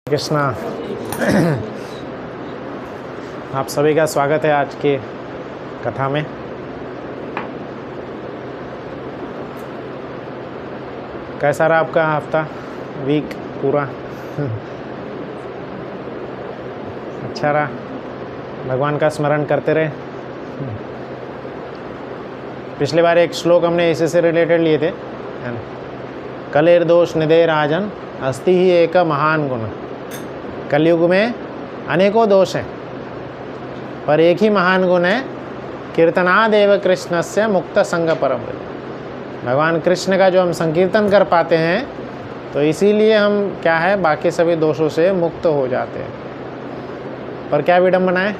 कृष्णा। आप सभी का स्वागत है आज की कथा में। कैसा रहा आपका हफ्ता, वीक पूरा? अच्छा रहा? भगवान का स्मरण करते रहे। पिछली बार एक श्लोक हमने इसी से रिलेटेड लिए थे, कलेर दोष निधे राजन अस्ति ही एक महान गुण। कलयुग में अनेकों दोष हैं पर एक ही महान गुण है, कीर्तनादेव कृष्णस्य मुक्त संग परम। भगवान कृष्ण का जो हम संकीर्तन कर पाते हैं तो इसीलिए हम क्या है, बाकी सभी दोषों से मुक्त हो जाते हैं। पर क्या विडंबना है,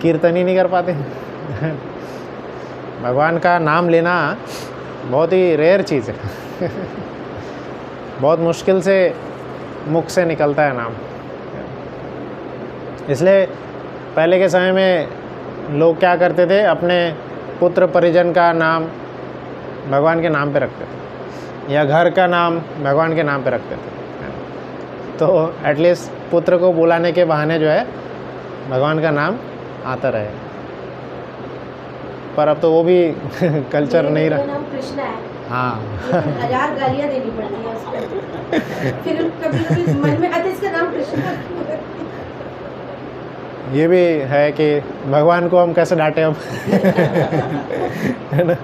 कीर्तन ही नहीं कर पाते। भगवान का नाम लेना बहुत ही रेयर चीज़ है। बहुत मुश्किल से मुख से निकलता है नाम। इसलिए पहले के समय में लोग क्या करते थे, अपने पुत्र परिजन का नाम भगवान के नाम पे रखते थे या घर का नाम भगवान के नाम पे रखते थे, तो एटलीस्ट पुत्र को बुलाने के बहाने जो है भगवान का नाम आता रहे। पर अब तो वो भी कल्चर नहीं रहा। नाम कृष्णा है, हाँ। 1000 गालियाँ देनी पड़ती हैं उसको। फिर कभी मन में आते इसका नाम कृष्णा क्यों है? ये भी है कि भगवान को हम कैसे डांटे अब। है ना?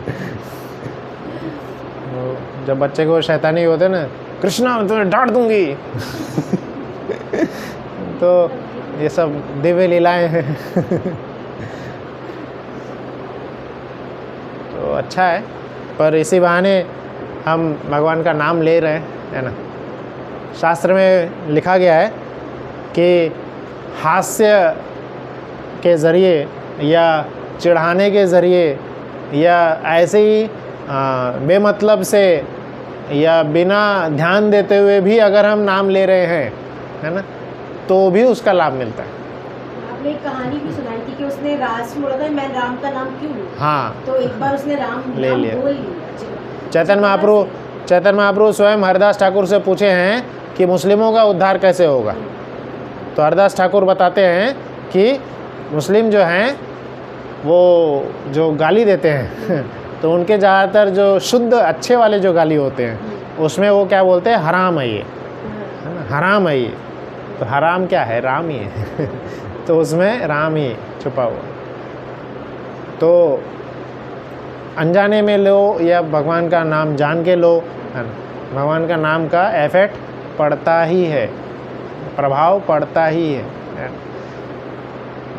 जब बच्चे को शैतानी होते ना, कृष्णा मैं तुम्हें डांट दूंगी। तो ये सब दिव्य लीलाएं हैं। तो अच्छा है, पर इसी बहाने हम भगवान का नाम ले रहे हैं, है ना। शास्त्र में लिखा गया है कि हास्य के ज़रिए या चिढ़ाने के ज़रिए या ऐसे ही बेमतलब से या बिना ध्यान देते हुए भी अगर हम नाम ले रहे हैं, है ना, तो भी उसका लाभ मिलता है। आपने एक कहानी भी सुनाई थी कि उसने रास बोला था, मैं राम का नाम क्यों लूं? हाँ, तो एक बार उसने राम ले लिया। बोल लिया। चैतन्य महाप्रभु स्वयं हरदास ठाकुर से पूछे हैं कि मुस्लिमों का उद्धार कैसे होगा। तो हरदास ठाकुर बताते हैं कि मुस्लिम जो हैं वो जो गाली देते हैं तो उनके ज़्यादातर जो शुद्ध अच्छे वाले जो गाली होते हैं उसमें वो क्या बोलते हैं, हराम है ये, है ना, हराम है ये। तो हराम क्या है, राम ही है। तो उसमें राम ही छुपा हुआ। तो अनजाने में लो या भगवान का नाम जान के लो, है ना, भगवान का नाम का इफेक्ट पड़ता ही है, प्रभाव पड़ता ही है।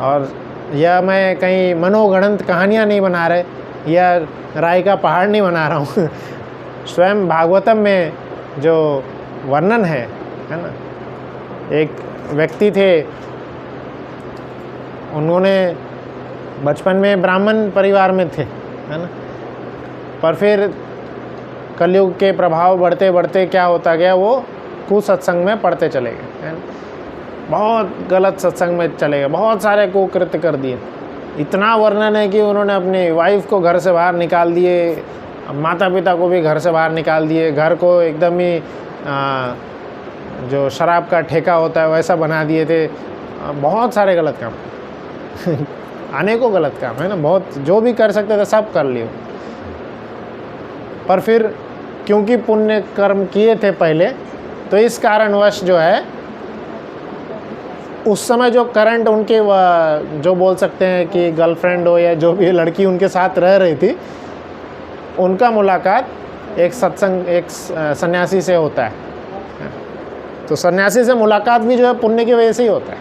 और यह मैं कहीं मनोगणंत कहानियाँ नहीं बना रहे या राय का पहाड़ नहीं बना रहा हूँ। स्वयं भागवतम में जो वर्णन है ना, एक व्यक्ति थे, उन्होंने बचपन में ब्राह्मण परिवार में थे, है ना, पर फिर कलयुग के प्रभाव बढ़ते बढ़ते क्या होता गया, वो कुसत्संग में पढ़ते चले गए, है ना, बहुत गलत सत्संग में चले गए, बहुत सारे कुकृत्य कर दिए। इतना वर्णन है कि उन्होंने अपनी वाइफ को घर से बाहर निकाल दिए, माता पिता को भी घर से बाहर निकाल दिए, घर को एकदम ही जो शराब का ठेका होता है वैसा बना दिए थे। बहुत सारे गलत काम, अनेकों गलत काम, है ना, बहुत जो भी कर सकते थे सब कर लिए। पर फिर क्योंकि पुण्य कर्म किए थे पहले, तो इस कारणवश जो है उस समय जो करंट उनके जो बोल सकते हैं कि गर्लफ्रेंड हो या जो भी लड़की उनके साथ रह रही थी, उनका मुलाकात एक सत्संग, एक सन्यासी से होता है। तो सन्यासी से मुलाकात भी जो है पुण्य की वजह से ही होता है।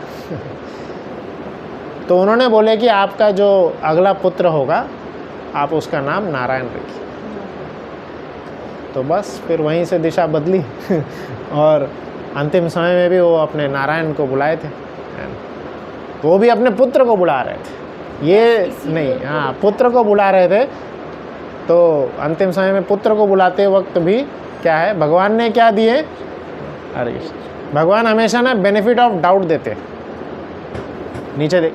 तो उन्होंने बोले कि आपका जो अगला पुत्र होगा आप उसका नाम नारायण रखिए। तो बस फिर वहीं से दिशा बदली और अंतिम समय में भी वो अपने नारायण को बुलाए थे, वो भी अपने पुत्र को बुला रहे थे, ये नहीं, हाँ, पुत्र को बुला रहे थे। तो अंतिम समय में पुत्र को बुलाते वक्त भी क्या है, भगवान ने क्या दिए, अरे भगवान हमेशा ना बेनिफिट ऑफ डाउट देते। नीचे देख,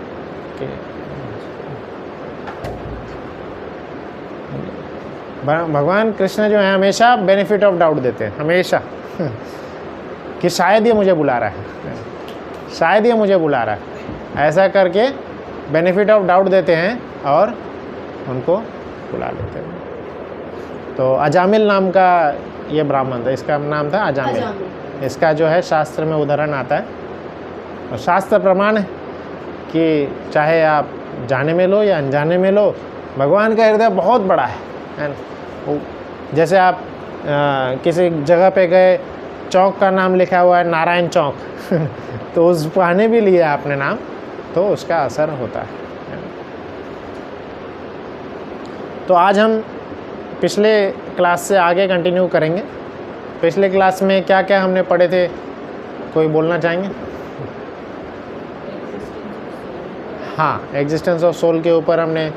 भगवान कृष्ण जो है हमेशा बेनिफिट ऑफ डाउट देते हैं, हमेशा। कि शायद ये मुझे बुला रहा है, शायद ये मुझे बुला रहा है, ऐसा करके बेनिफिट ऑफ डाउट देते हैं और उनको बुला लेते हैं। तो अजामिल नाम का ये ब्राह्मण था, इसका नाम था अजामिल। इसका जो है शास्त्र में उदाहरण आता है और शास्त्र प्रमाण है कि चाहे आप जाने में लो या अनजाने में लो, भगवान का हृदय बहुत बड़ा है ना। जैसे आप किसी जगह पे गए, चौक का नाम लिखा हुआ है नारायण चौक तो उस पाने भी लिया आपने नाम, तो उसका असर होता है। तो आज हम पिछले क्लास से आगे कंटिन्यू करेंगे। पिछले क्लास में क्या क्या हमने पढ़े थे, कोई बोलना चाहेंगे? हाँ, एग्जिस्टेंस ऑफ सोल के ऊपर हमने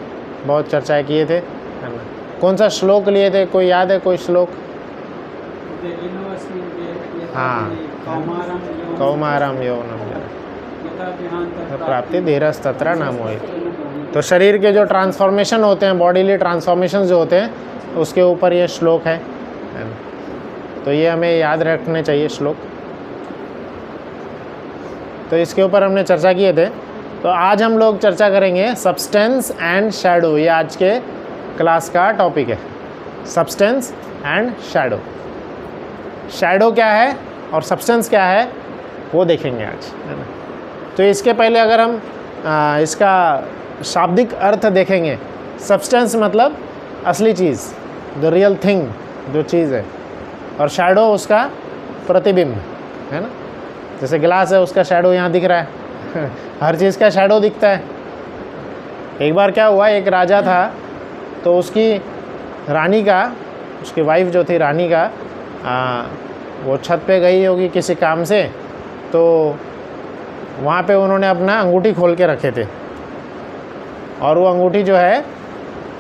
बहुत चर्चा किए थे, है ना। कौन सा श्लोक लिए थे, कोई याद है कोई श्लोक? हाँ, कौमारम यौवनम प्राप्ति धीरज तत्र नाम होए। तो शरीर के जो ट्रांसफॉर्मेशन होते हैं, बॉडीली ट्रांसफॉर्मेशन जो होते हैं, उसके ऊपर ये श्लोक है ना। तो ये हमें याद रखने चाहिए श्लोक। तो इसके ऊपर हमने चर्चा किए थे। तो आज हम लोग चर्चा करेंगे सब्सटेंस एंड शैडो। ये आज के क्लास का टॉपिक है, सब्सटेंस एंड शैडो। शैडो क्या है और सब्सटेंस क्या है वो देखेंगे आज, है ना। तो इसके पहले अगर हम इसका शाब्दिक अर्थ देखेंगे, सब्सटेंस मतलब असली चीज़, द रियल थिंग, जो चीज़ है, और शैडो उसका प्रतिबिंब, है ना। जैसे गिलास है, उसका शैडो यहाँ दिख रहा है हर चीज़ का शैडो दिखता है। एक बार क्या हुआ, एक राजा था, तो उसकी रानी का, उसकी वाइफ जो थी रानी का, वो छत पे गई होगी किसी काम से, तो वहाँ पे उन्होंने अपना अंगूठी खोल के रखे थे, और वो अंगूठी जो है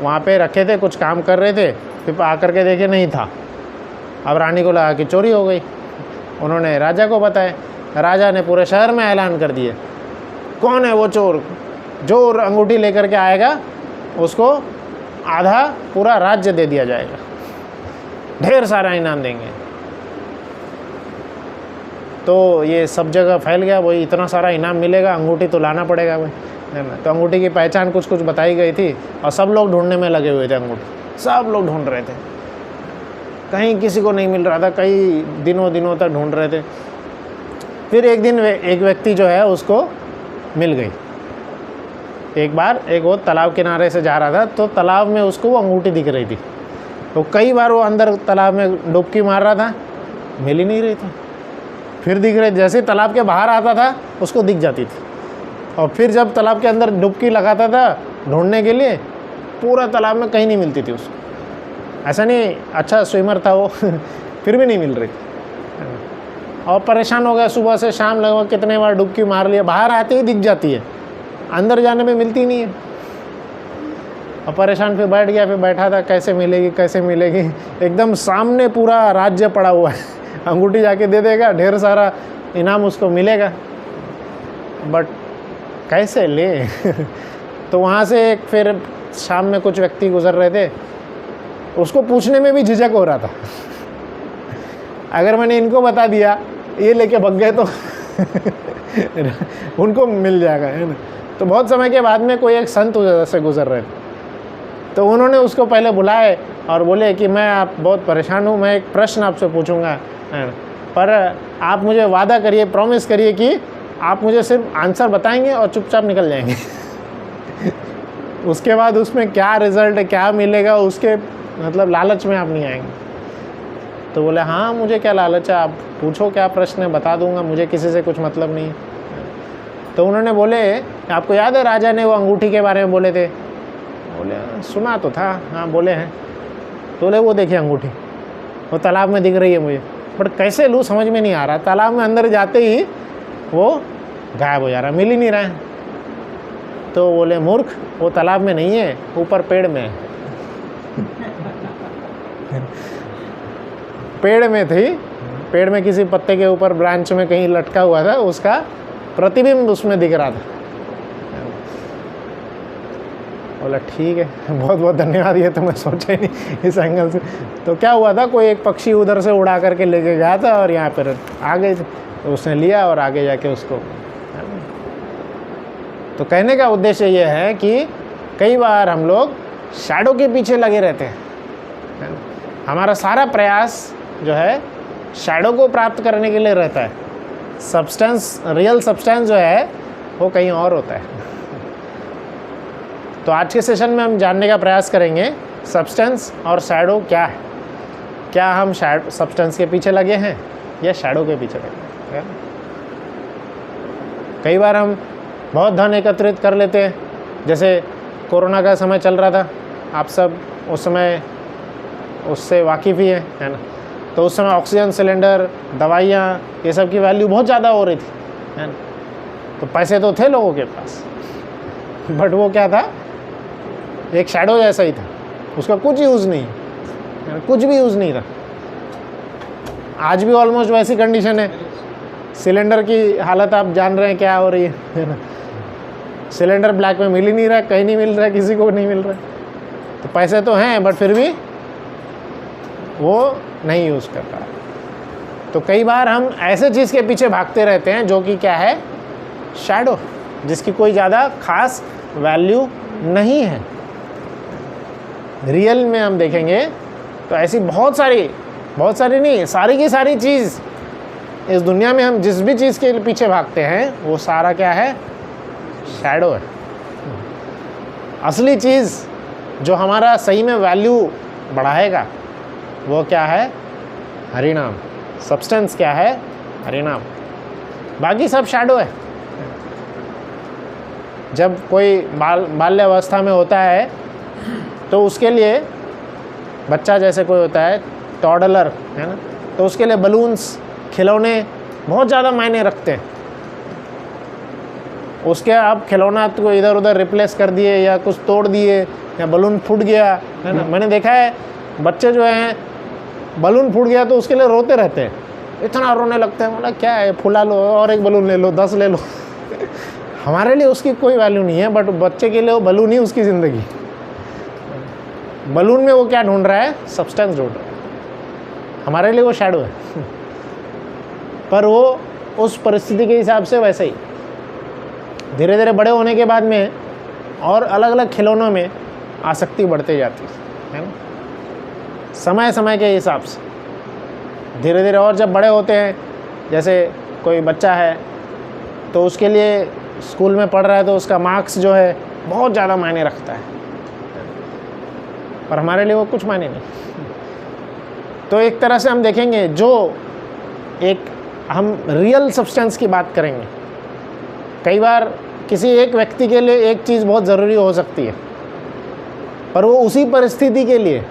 वहाँ पे रखे थे, कुछ काम कर रहे थे, फिर आकर के देखे नहीं था। अब रानी को लगा कि चोरी हो गई। उन्होंने राजा को बताया, राजा ने पूरे शहर में ऐलान कर दिया, कौन है वो चोर, जो अंगूठी लेकर के आएगा उसको आधा पूरा राज्य दे दिया जाएगा, ढेर सारा इनाम देंगे। तो ये सब जगह फैल गया, वही इतना सारा इनाम मिलेगा, अंगूठी तो लाना पड़ेगा वही, है ना। तो अंगूठी की पहचान कुछ कुछ बताई गई थी और सब लोग ढूंढने में लगे हुए थे अंगूठी, सब लोग ढूंढ रहे थे, कहीं किसी को नहीं मिल रहा था, कई दिनों दिनों तक ढूंढ रहे थे। फिर एक दिन एक व्यक्ति जो है उसको मिल गई। एक बार एक वो तालाब किनारे से जा रहा था, तो तालाब में उसको वो अंगूठी दिख रही थी। तो कई बार वो अंदर तालाब में डुबकी मार रहा था, मिल ही नहीं रही थी। फिर दिख रही, जैसे तालाब के बाहर आता था उसको दिख जाती थी, और फिर जब तालाब के अंदर डुबकी लगाता था ढूंढने के लिए, पूरा तालाब में कहीं नहीं मिलती थी उसको। ऐसा नहीं अच्छा स्विमर था वो फिर भी नहीं मिल रही थी, और परेशान हो गया। सुबह से शाम लगभग कितने बार डुबकी मार लिया, बाहर आते ही दिख जाती है, अंदर जाने में मिलती नहीं है। और परेशान फिर बैठ गया, फिर बैठा था कैसे मिलेगी कैसे मिलेगी, एकदम सामने पूरा राज्य पड़ा हुआ है, अंगूठी जाके दे देगा, ढेर सारा इनाम उसको मिलेगा, बट कैसे ले तो वहाँ से एक फिर शाम में कुछ व्यक्ति गुजर रहे थे, उसको पूछने में भी झिझक हो रहा था अगर मैंने इनको बता दिया, ये लेके भग गए तो उनको मिल जाएगा, है ना। तो बहुत समय के बाद में कोई एक संत से गुजर रहे थे, तो उन्होंने उसको पहले बुलाए और बोले कि मैं आप बहुत परेशान हूँ, मैं एक प्रश्न आपसे पूछूंगा, है ना, पर आप मुझे वादा करिए, प्रॉमिस करिए कि आप मुझे सिर्फ आंसर बताएंगे और चुपचाप निकल जाएंगे उसके बाद उसमें क्या रिजल्ट है, क्या मिलेगा, उसके मतलब लालच में आप नहीं आएंगे। तो बोले हाँ, मुझे क्या लालच है, आप पूछो क्या प्रश्न है, बता दूंगा, मुझे किसी से कुछ मतलब नहीं है। तो उन्होंने बोले, आपको याद है राजा ने वो अंगूठी के बारे में बोले थे? बोले सुना तो था, हाँ बोले हैं। तो बोले वो देखिए अंगूठी, वो तालाब में दिख रही है मुझे, बट कैसे लूँ समझ में नहीं आ रहा, तालाब में अंदर जाते ही वो गायब हो जा रहा, मिल ही नहीं रहा है। तो बोले मूर्ख, वो तालाब में नहीं है, ऊपर पेड़ में है पेड़ में थी, पेड़ में किसी पत्ते के ऊपर ब्रांच में कहीं लटका हुआ था, उसका प्रतिबिंब उसमें दिख रहा था। बोला ठीक है, बहुत बहुत धन्यवाद, ये तो मैं सोचा ही नहीं इस एंगल से। तो क्या हुआ था, कोई एक पक्षी उधर से उड़ा करके लेके गया था और यहाँ पर आ गए थे, तो उसने लिया और आगे जाके उसको। तो कहने का उद्देश्य ये है कि कई बार हम लोग शैडो के पीछे लगे रहते हैं। हमारा सारा प्रयास जो है शैडो को प्राप्त करने के लिए रहता है, सब्सटेंस, रियल सब्सटेंस जो है वो कहीं और होता है। तो आज के सेशन में हम जानने का प्रयास करेंगे सब्सटेंस और शैडो क्या है। क्या हम सब्सटेंस के पीछे लगे हैं या शैडो के पीछे लगे हैं? कई बार हम बहुत धन एकत्रित कर लेते हैं, जैसे कोरोना का समय चल रहा था, आप सब उस समय उससे वाकिफ़ ही हैं, है ना। तो उस समय ऑक्सीजन सिलेंडर, दवाइयाँ, ये सब की वैल्यू बहुत ज़्यादा हो रही थी, है ना। तो पैसे तो थे लोगों के पास, बट वो क्या था, एक शैडो जैसा ही था, उसका कुछ यूज़ नहीं, कुछ भी यूज़ नहीं था। आज भी ऑलमोस्ट वैसी कंडीशन है। सिलेंडर की हालत आप जान रहे हैं क्या हो रही है ना। सिलेंडर ब्लैक में मिल ही नहीं रहा, कहीं नहीं मिल रहा, किसी को नहीं मिल रहा। तो पैसे तो हैं बट फिर भी वो नहीं यूज़ कर पा रहा। तो कई बार हम ऐसे चीज़ के पीछे भागते रहते हैं जो कि क्या है, शैडो, जिसकी कोई ज़्यादा खास वैल्यू नहीं है। रियल में हम देखेंगे तो ऐसी बहुत सारी नहीं, सारी की सारी चीज़ इस दुनिया में, हम जिस भी चीज़ के पीछे भागते हैं वो सारा क्या है, शैडो है। असली चीज़ जो हमारा सही में वैल्यू बढ़ाएगा वो क्या है, हरिनाम। सब्सटेंस क्या है, हरिनाम। बाकी सब शैडो है। जब कोई बाल्यावस्था में होता है तो उसके लिए, बच्चा जैसे कोई होता है टॉडलर, है ना, तो उसके लिए बलून्स, खिलौने बहुत ज़्यादा मायने रखते हैं। उसके आप खिलौना को इधर उधर रिप्लेस कर दिए या कुछ तोड़ दिए या बलून फूट गया, है ना। मैंने देखा है बच्चे जो हैं, बलून फूट गया तो उसके लिए रोते रहते हैं, इतना रोने लगते हैं। मतलब क्या है, फुला लो और एक बलून ले लो, 10 ले लो। हमारे लिए उसकी कोई वैल्यू नहीं है, बट बच्चे के लिए वो बलून ही उसकी ज़िंदगी। बलून में वो क्या ढूंढ रहा है, सब्सटेंस ढूंढ रहा है। हमारे लिए वो शैडो है। पर वो उस परिस्थिति के हिसाब से वैसे ही धीरे धीरे बड़े होने के बाद में और अलग अलग खिलौनों में आसक्ति बढ़ती जाती है ना, समय समय के हिसाब से धीरे धीरे। और जब बड़े होते हैं, जैसे कोई बच्चा है तो उसके लिए स्कूल में पढ़ रहा है तो उसका मार्क्स जो है बहुत ज़्यादा मायने रखता है, पर हमारे लिए वो कुछ मायने नहीं। तो एक तरह से हम देखेंगे, जो एक हम रियल सब्सटेंस की बात करेंगे। कई बार किसी एक व्यक्ति के लिए एक चीज़ बहुत ज़रूरी हो सकती है, पर वो उसी परिस्थिति के लिए,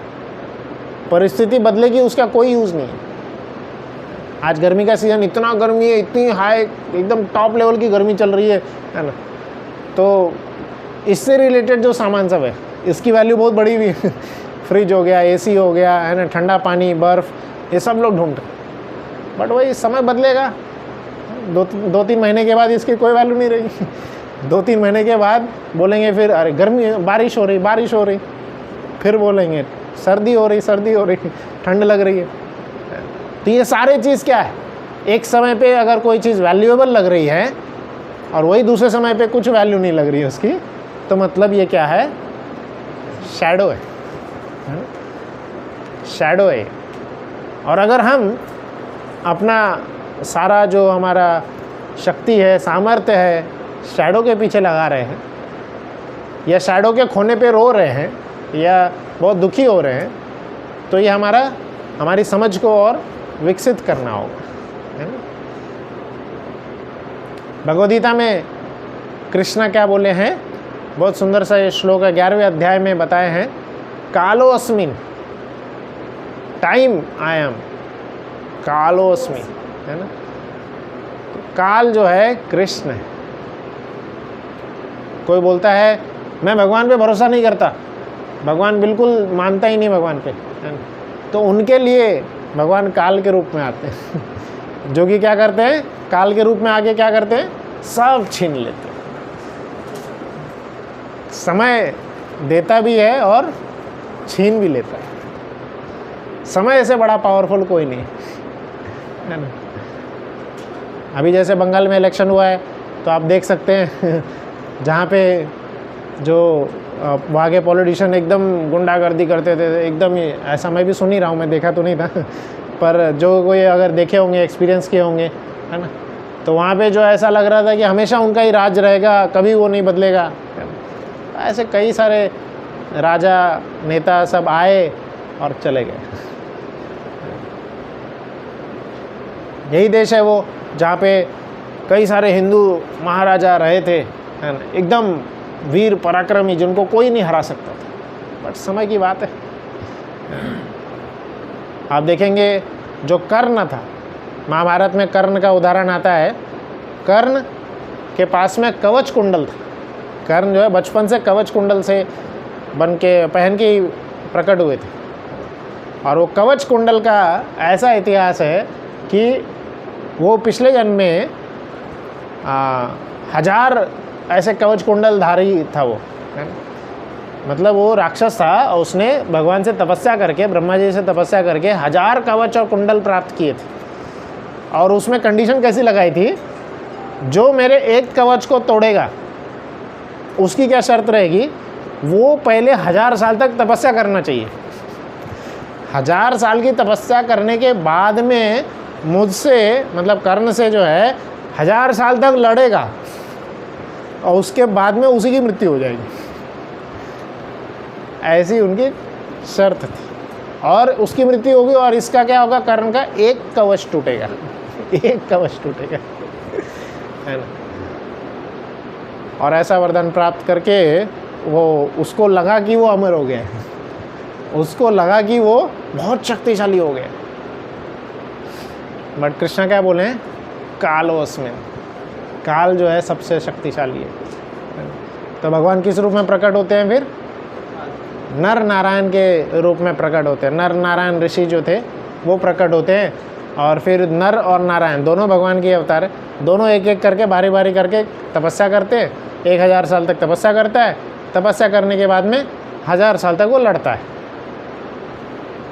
परिस्थिति बदलेगी उसका कोई यूज़ नहीं है। आज गर्मी का सीज़न, इतना गर्मी है, इतनी हाई एकदम टॉप लेवल की गर्मी चल रही है ना। तो इससे रिलेटेड जो सामान सब है इसकी वैल्यू बहुत बड़ी हुई है। फ्रिज हो गया, एसी हो गया, है ना, ठंडा पानी, बर्फ़, ये सब लोग ढूंढते हैं। बट वही समय बदलेगा, 2-3 महीने के बाद इसकी कोई वैल्यू नहीं रहेगी। 2-3 महीने के बाद बोलेंगे फिर, अरे गर्मी, बारिश हो रही, फिर बोलेंगे सर्दी हो रही, ठंड लग रही है। तो ये सारे चीज़ क्या है, एक समय पे अगर कोई चीज़ वैल्यूएबल लग रही है और वही दूसरे समय पे कुछ वैल्यू नहीं लग रही है उसकी, तो मतलब ये क्या है, शैडो है, शैडो है। और अगर हम अपना सारा जो हमारा शक्ति है, सामर्थ्य है, शैडो के पीछे लगा रहे हैं या शैडो के खोने पे रो रहे हैं या बहुत दुखी हो रहे हैं, तो ये हमारी समझ को और विकसित करना होगा, है ना। भगवद गीता में कृष्ण क्या बोले हैं, बहुत सुंदर सा ये श्लोक है, 11वें अध्याय में बताए हैं, कालो अस्मिन, टाइम आई एम, कालो अस्मिन, है ना। तो काल जो है कृष्ण है। कोई बोलता है मैं भगवान पे भरोसा नहीं करता, भगवान बिल्कुल मानता ही नहीं भगवान पे, है ना। तो उनके लिए भगवान काल के रूप में आते हैं। जो कि क्या करते हैं, काल के रूप में आके क्या करते हैं, सब छीन लेते हैं। समय देता भी है और छीन भी लेता है। समय से बड़ा पावरफुल कोई नहीं है ना। अभी जैसे बंगाल में इलेक्शन हुआ है तो आप देख सकते हैं जहाँ पे जो वहाँ के पॉलिटिशियन एकदम गुंडागर्दी करते थे, एकदम ही ऐसा मैं भी सुन ही रहा हूँ, मैं देखा तो नहीं था पर जो कोई अगर देखे होंगे, एक्सपीरियंस किए होंगे, है ना, तो वहाँ पे जो ऐसा लग रहा था कि हमेशा उनका ही राज रहेगा, कभी वो नहीं बदलेगा। ऐसे कई सारे राजा नेता सब आए और चले गए। यही देश है वो जहाँ पे कई सारे हिंदू महाराजा रहे थे, है ना, एकदम वीर पराक्रमी जिनको कोई नहीं हरा सकता था। बट समय की बात है। आप देखेंगे जो कर्ण था, महाभारत में कर्ण का उदाहरण आता है। कर्ण के पास में कवच कुंडल था। कर्ण जो है बचपन से कवच कुंडल से बन के पहन के ही प्रकट हुए थे। और वो कवच कुंडल का ऐसा इतिहास है कि वो पिछले जन्म में 1000 ऐसे कवच कुंडल धारी था वो, है ना? मतलब वो राक्षस था और उसने भगवान से तपस्या करके, ब्रह्मा जी से तपस्या करके 1000 कवच और कुंडल प्राप्त किए थे। और उसमें कंडीशन कैसी लगाई थी, जो मेरे एक कवच को तोड़ेगा उसकी क्या शर्त रहेगी, वो पहले 1000 साल तक तपस्या करना चाहिए। 1000 साल की तपस्या करने के बाद में मुझसे, मतलब कर्ण से जो है 1000 साल तक लड़ेगा और उसके बाद में उसी की मृत्यु हो जाएगी। ऐसी उनकी शर्त थी। और उसकी मृत्यु होगी और इसका क्या होगा, कर्ण का एक कवच टूटेगा, एक कवच टूटेगा, है ना। और ऐसा वरदान प्राप्त करके वो, उसको लगा कि वो अमर हो गया, उसको लगा कि वो बहुत शक्तिशाली हो गया। बट कृष्णा क्या बोले हैं, कालोस्मिन, काल जो है सबसे शक्तिशाली है। तो भगवान किस रूप में प्रकट होते हैं, फिर नर नारायण के रूप में प्रकट होते हैं। नर नारायण ऋषि जो थे वो प्रकट होते हैं और फिर नर और नारायण दोनों भगवान के अवतार है। दोनों एक एक करके बारी बारी करके तपस्या करते हैं। 1000 साल तक तपस्या करता है। तपस्या करने के बाद में 1000 साल तक वो लड़ता है।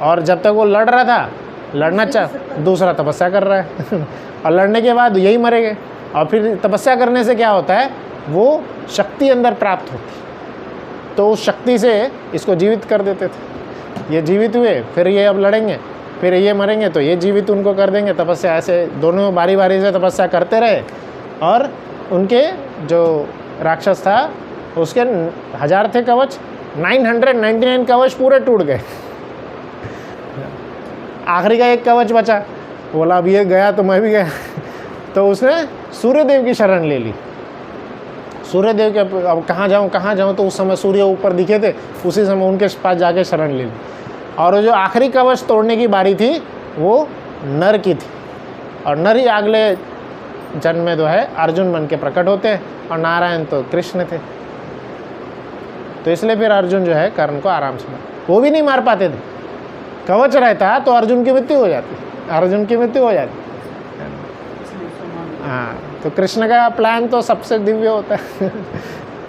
और जब तक वो लड़ रहा था, लड़ना दूसरा तपस्या कर रहा है और लड़ने के बाद यही मरेंगे। और फिर तपस्या करने से क्या होता है, वो शक्ति अंदर प्राप्त होती, तो उस शक्ति से इसको जीवित कर देते थे। ये जीवित हुए, फिर ये अब लड़ेंगे, फिर ये मरेंगे तो ये जीवित उनको कर देंगे। तपस्या ऐसे दोनों बारी बारी से तपस्या करते रहे और उनके जो राक्षस था उसके 1000 थे कवच, 999 कवच पूरे टूट गए। आखिरी का एक कवच बचा, बोला अब ये गया तो मैं भी गया तो उसने सूर्यदेव की शरण ले ली। सूर्यदेव के अब कहाँ जाऊँ, तो उस समय सूर्य ऊपर दिखे थे, उसी समय उनके पास जाके शरण ले ली। और वो जो आखिरी कवच तोड़ने की बारी थी वो नर की थी। और नर ही अगले जन्म में जो है अर्जुन बन के प्रकट होते हैं और नारायण तो कृष्ण थे। तो इसलिए फिर अर्जुन जो है कर्ण को आराम से वो भी नहीं मार पाते थे। कवच रहता तो अर्जुन की मृत्यु हो जाती, अर्जुन की मृत्यु हो जाती। हाँ, तो कृष्ण का प्लान तो सबसे दिव्य होता है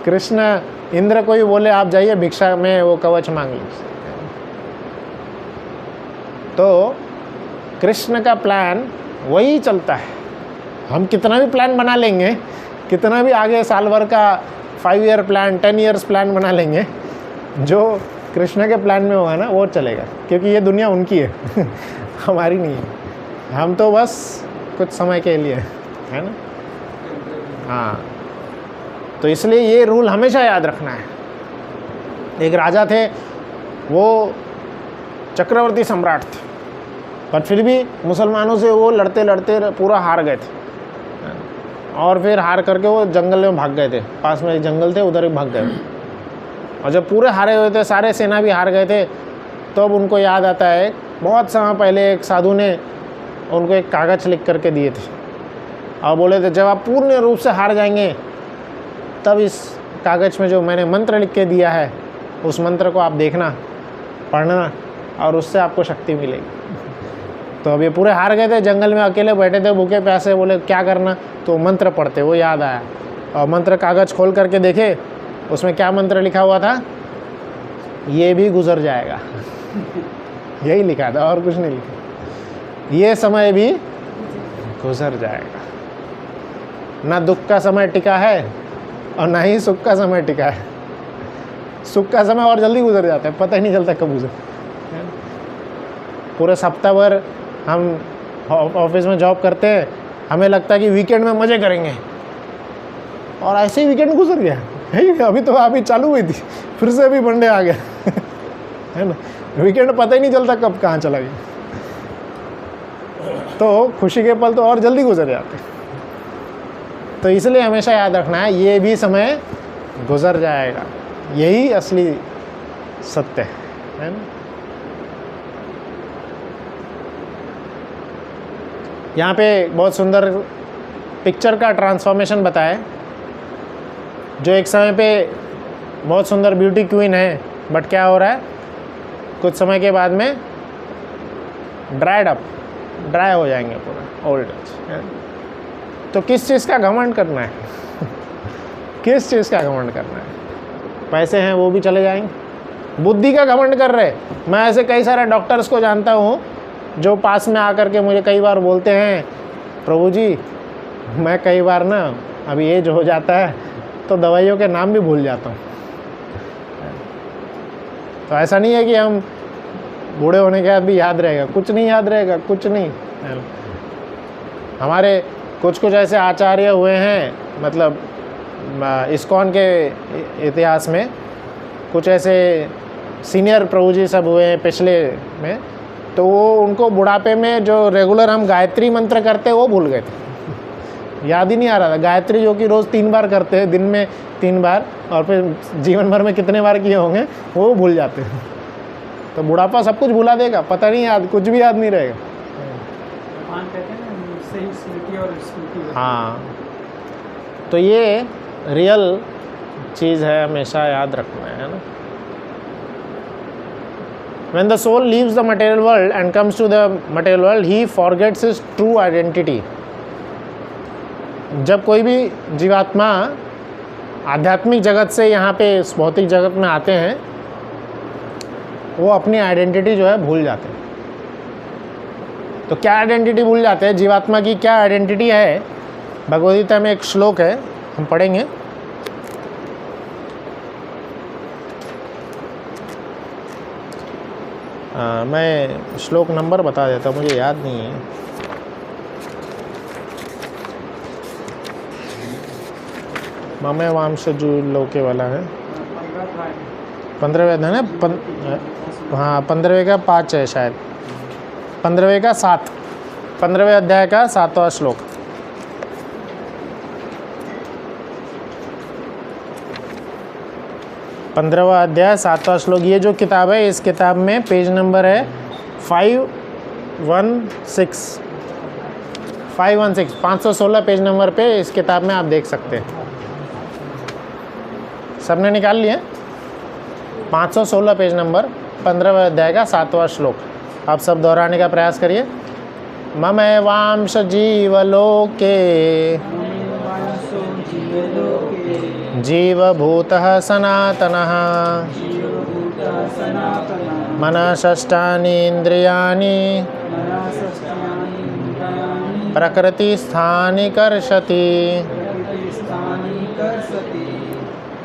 कृष्ण इंद्र को ही बोले आप जाइए भिक्षा में वो कवच मांग लीजिए। तो कृष्ण का प्लान वही चलता है। हम कितना भी प्लान बना लेंगे, कितना भी आगे साल भर का 5 ईयर प्लान, 10 ईयर्स प्लान बना लेंगे, जो कृष्ण के प्लान में होगा ना वो चलेगा, क्योंकि ये दुनिया उनकी है हमारी नहीं है। हम तो बस कुछ समय के लिए, है ना। हाँ, तो इसलिए ये रूल हमेशा याद रखना है। एक राजा थे, वो चक्रवर्ती सम्राट थे, पर फिर भी मुसलमानों से वो लड़ते लड़ते पूरा हार गए थे। और फिर हार करके वो जंगल में भाग गए थे, पास में एक जंगल थे उधर ही भाग गए। और जब पूरे हारे हुए थे, सारे सेना भी हार गए थे, तब तो उनको याद आता है बहुत समय पहले एक साधु ने उनको एक कागज़ लिख करके दिए थे और बोले थे जब आप पूर्ण रूप से हार जाएंगे तब इस कागज़ में जो मैंने मंत्र लिख के दिया है उस मंत्र को आप देखना, पढ़ना और उससे आपको शक्ति मिलेगी। तो अब ये पूरे हार गए थे, जंगल में अकेले बैठे थे भूखे प्यासे, बोले क्या करना, तो मंत्र पढ़ते, वो याद आया और मंत्र कागज़ खोल करके देखे, उसमें क्या मंत्र लिखा हुआ था, ये भी गुजर जाएगा। यही लिखा था और कुछ नहीं लिखा। ये समय भी गुजर जाएगा। ना दुख का समय टिका है और ना ही सुख का समय टिका है। सुख का समय और जल्दी गुजर जाता है, पता ही नहीं चलता कब गुजर। पूरे सप्ताह भर हम ऑफिस में जॉब करते हैं, हमें लगता है कि वीकेंड में मज़े करेंगे, और ऐसे ही वीकेंड गुजर गया है। अभी तो अभी चालू हुई थी, फिर से अभी मंडे आ गया है ना। वीकेंड पता ही नहीं चलता कब कहाँ चला गया। तो खुशी के पल तो और जल्दी गुजर जाते हैं। तो इसलिए हमेशा याद रखना है, ये भी समय गुजर जाएगा। यही असली सत्य है ना। यहाँ पे बहुत सुंदर पिक्चर का ट्रांसफॉर्मेशन बताया है। जो एक समय पे बहुत सुंदर ब्यूटी क्वीन है, बट क्या हो रहा है, कुछ समय के बाद में ड्राई हो जाएंगे, पूरा ओल्ड एज। तो किस चीज़ का घमंड करना है? किस चीज़ का घमंड करना है? पैसे हैं वो भी चले जाएंगे। बुद्धि का घमंड कर रहे। मैं ऐसे कई सारे डॉक्टर्स को जानता हूँ जो पास में आकर के मुझे कई बार बोलते हैं, प्रभु जी मैं कई बार ना अभी एज हो जाता है तो दवाइयों के नाम भी भूल जाता हूँ। तो ऐसा नहीं है कि हम बूढ़े होने के बाद भी याद रहेगा, कुछ नहीं याद रहेगा, कुछ नहीं। हमारे कुछ ऐसे आचार्य हुए हैं, मतलब इस्कॉन के इतिहास में कुछ ऐसे सीनियर प्रभु जी सब हुए हैं पिछले में, तो वो उनको बुढ़ापे में जो रेगुलर हम गायत्री मंत्र करते हैं वो भूल गए थे। याद ही नहीं आ रहा था। गायत्री जो कि रोज़ 3 बार करते हैं, दिन में 3 बार, और फिर जीवन भर में कितने बार किए होंगे वो भूल जाते हैं। तो बुढ़ापा सब कुछ भुला देगा, पता नहीं, याद कुछ भी याद नहीं रहेगा। हाँ, तो ये रियल चीज़ है, हमेशा याद रखना है ना। When the soul leaves the material world and comes to the material world, he forgets his true identity. जब कोई भी जीवात्मा आध्यात्मिक जगत से यहाँ पे इस भौतिक जगत में आते हैं, वो अपनी आइडेंटिटी जो है भूल जाते हैं। तो क्या आइडेंटिटी भूल जाते हैं? जीवात्मा की क्या आइडेंटिटी है? भगवद गीता में एक श्लोक है, हम पढ़ेंगे। मैं श्लोक नंबर बता देता, मुझे याद नहीं है। ममे वांश जो लोके वाला है, 15वें अध्याय है। हाँ, 15वें का 5 है शायद, 15वें का 7, 15वें अध्याय का 7वां श्लोक। पंद्रहवां अध्याय 7वां श्लोक। ये जो किताब है, इस किताब में पेज नंबर है 516, 516 पेज नंबर पे इस किताब में आप देख सकते हैं। सबने निकाल लिया? 516 पेज नंबर, 15वें अध्याय का 7वां श्लोक। आप सब दोहराने का प्रयास करिए। ममैवांश जीवलोके जीवभूतः सनातनः मनःषष्ठानि इन्द्रियाणि प्रकृतिस्थानि कर्षति।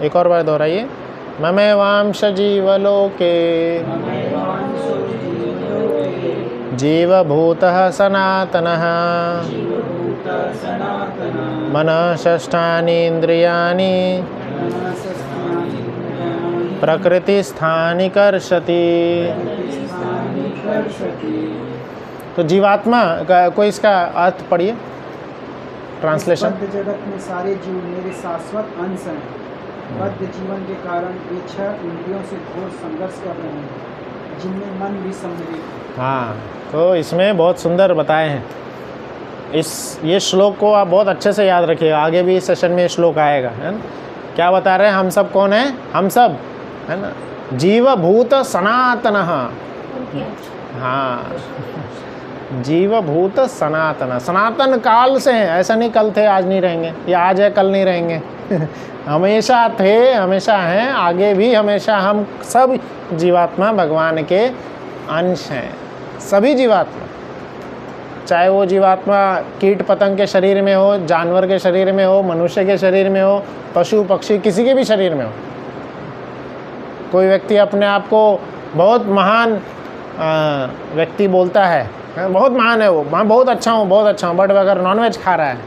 एक और बार दोहराइए। ममैवांश जीवलोके जीवभूतः सनातनः मनःषष्ठानि इन्द्रियाणि प्रकृतिस्थानि कर्षति। तो जीवात्मा का कोई इसका अर्थ पढ़िए, ट्रांसलेशन। बद्ध जगत में सारे जीव मेरे शाश्वत अंश हैं। बद्ध जीवन के कारण ये 6 इंद्रियों से घोर संघर्ष कर रहे हैं, जिनमें मन भी सम्मिलित है। हाँ, तो इसमें बहुत सुंदर बताए हैं। ये श्लोक को आप बहुत अच्छे से याद रखिएगा, आगे भी इस सेशन में ये श्लोक आएगा, है ना। क्या बता रहे हैं? हम सब कौन हैं? हम सब, है ना, जीवभूत सनातनः। हाँ, जीवभूत सनातन, सनातन काल से हैं, ऐसा नहीं कल थे आज नहीं रहेंगे, या आज है कल नहीं रहेंगे हमेशा थे, हमेशा हैं, आगे भी हमेशा। हम सब जीवात्मा भगवान के अंश हैं, सभी जीवात्मा, चाहे वो जीवात्मा कीट पतंग के शरीर में हो, जानवर के शरीर में हो, मनुष्य के शरीर में हो, पशु पक्षी किसी के भी शरीर में हो। कोई व्यक्ति अपने आप को बहुत महान व्यक्ति बोलता है, बहुत महान है वो, मैं बहुत अच्छा हूँ, बहुत अच्छा हूँ, बट अगर नॉनवेज खा रहा है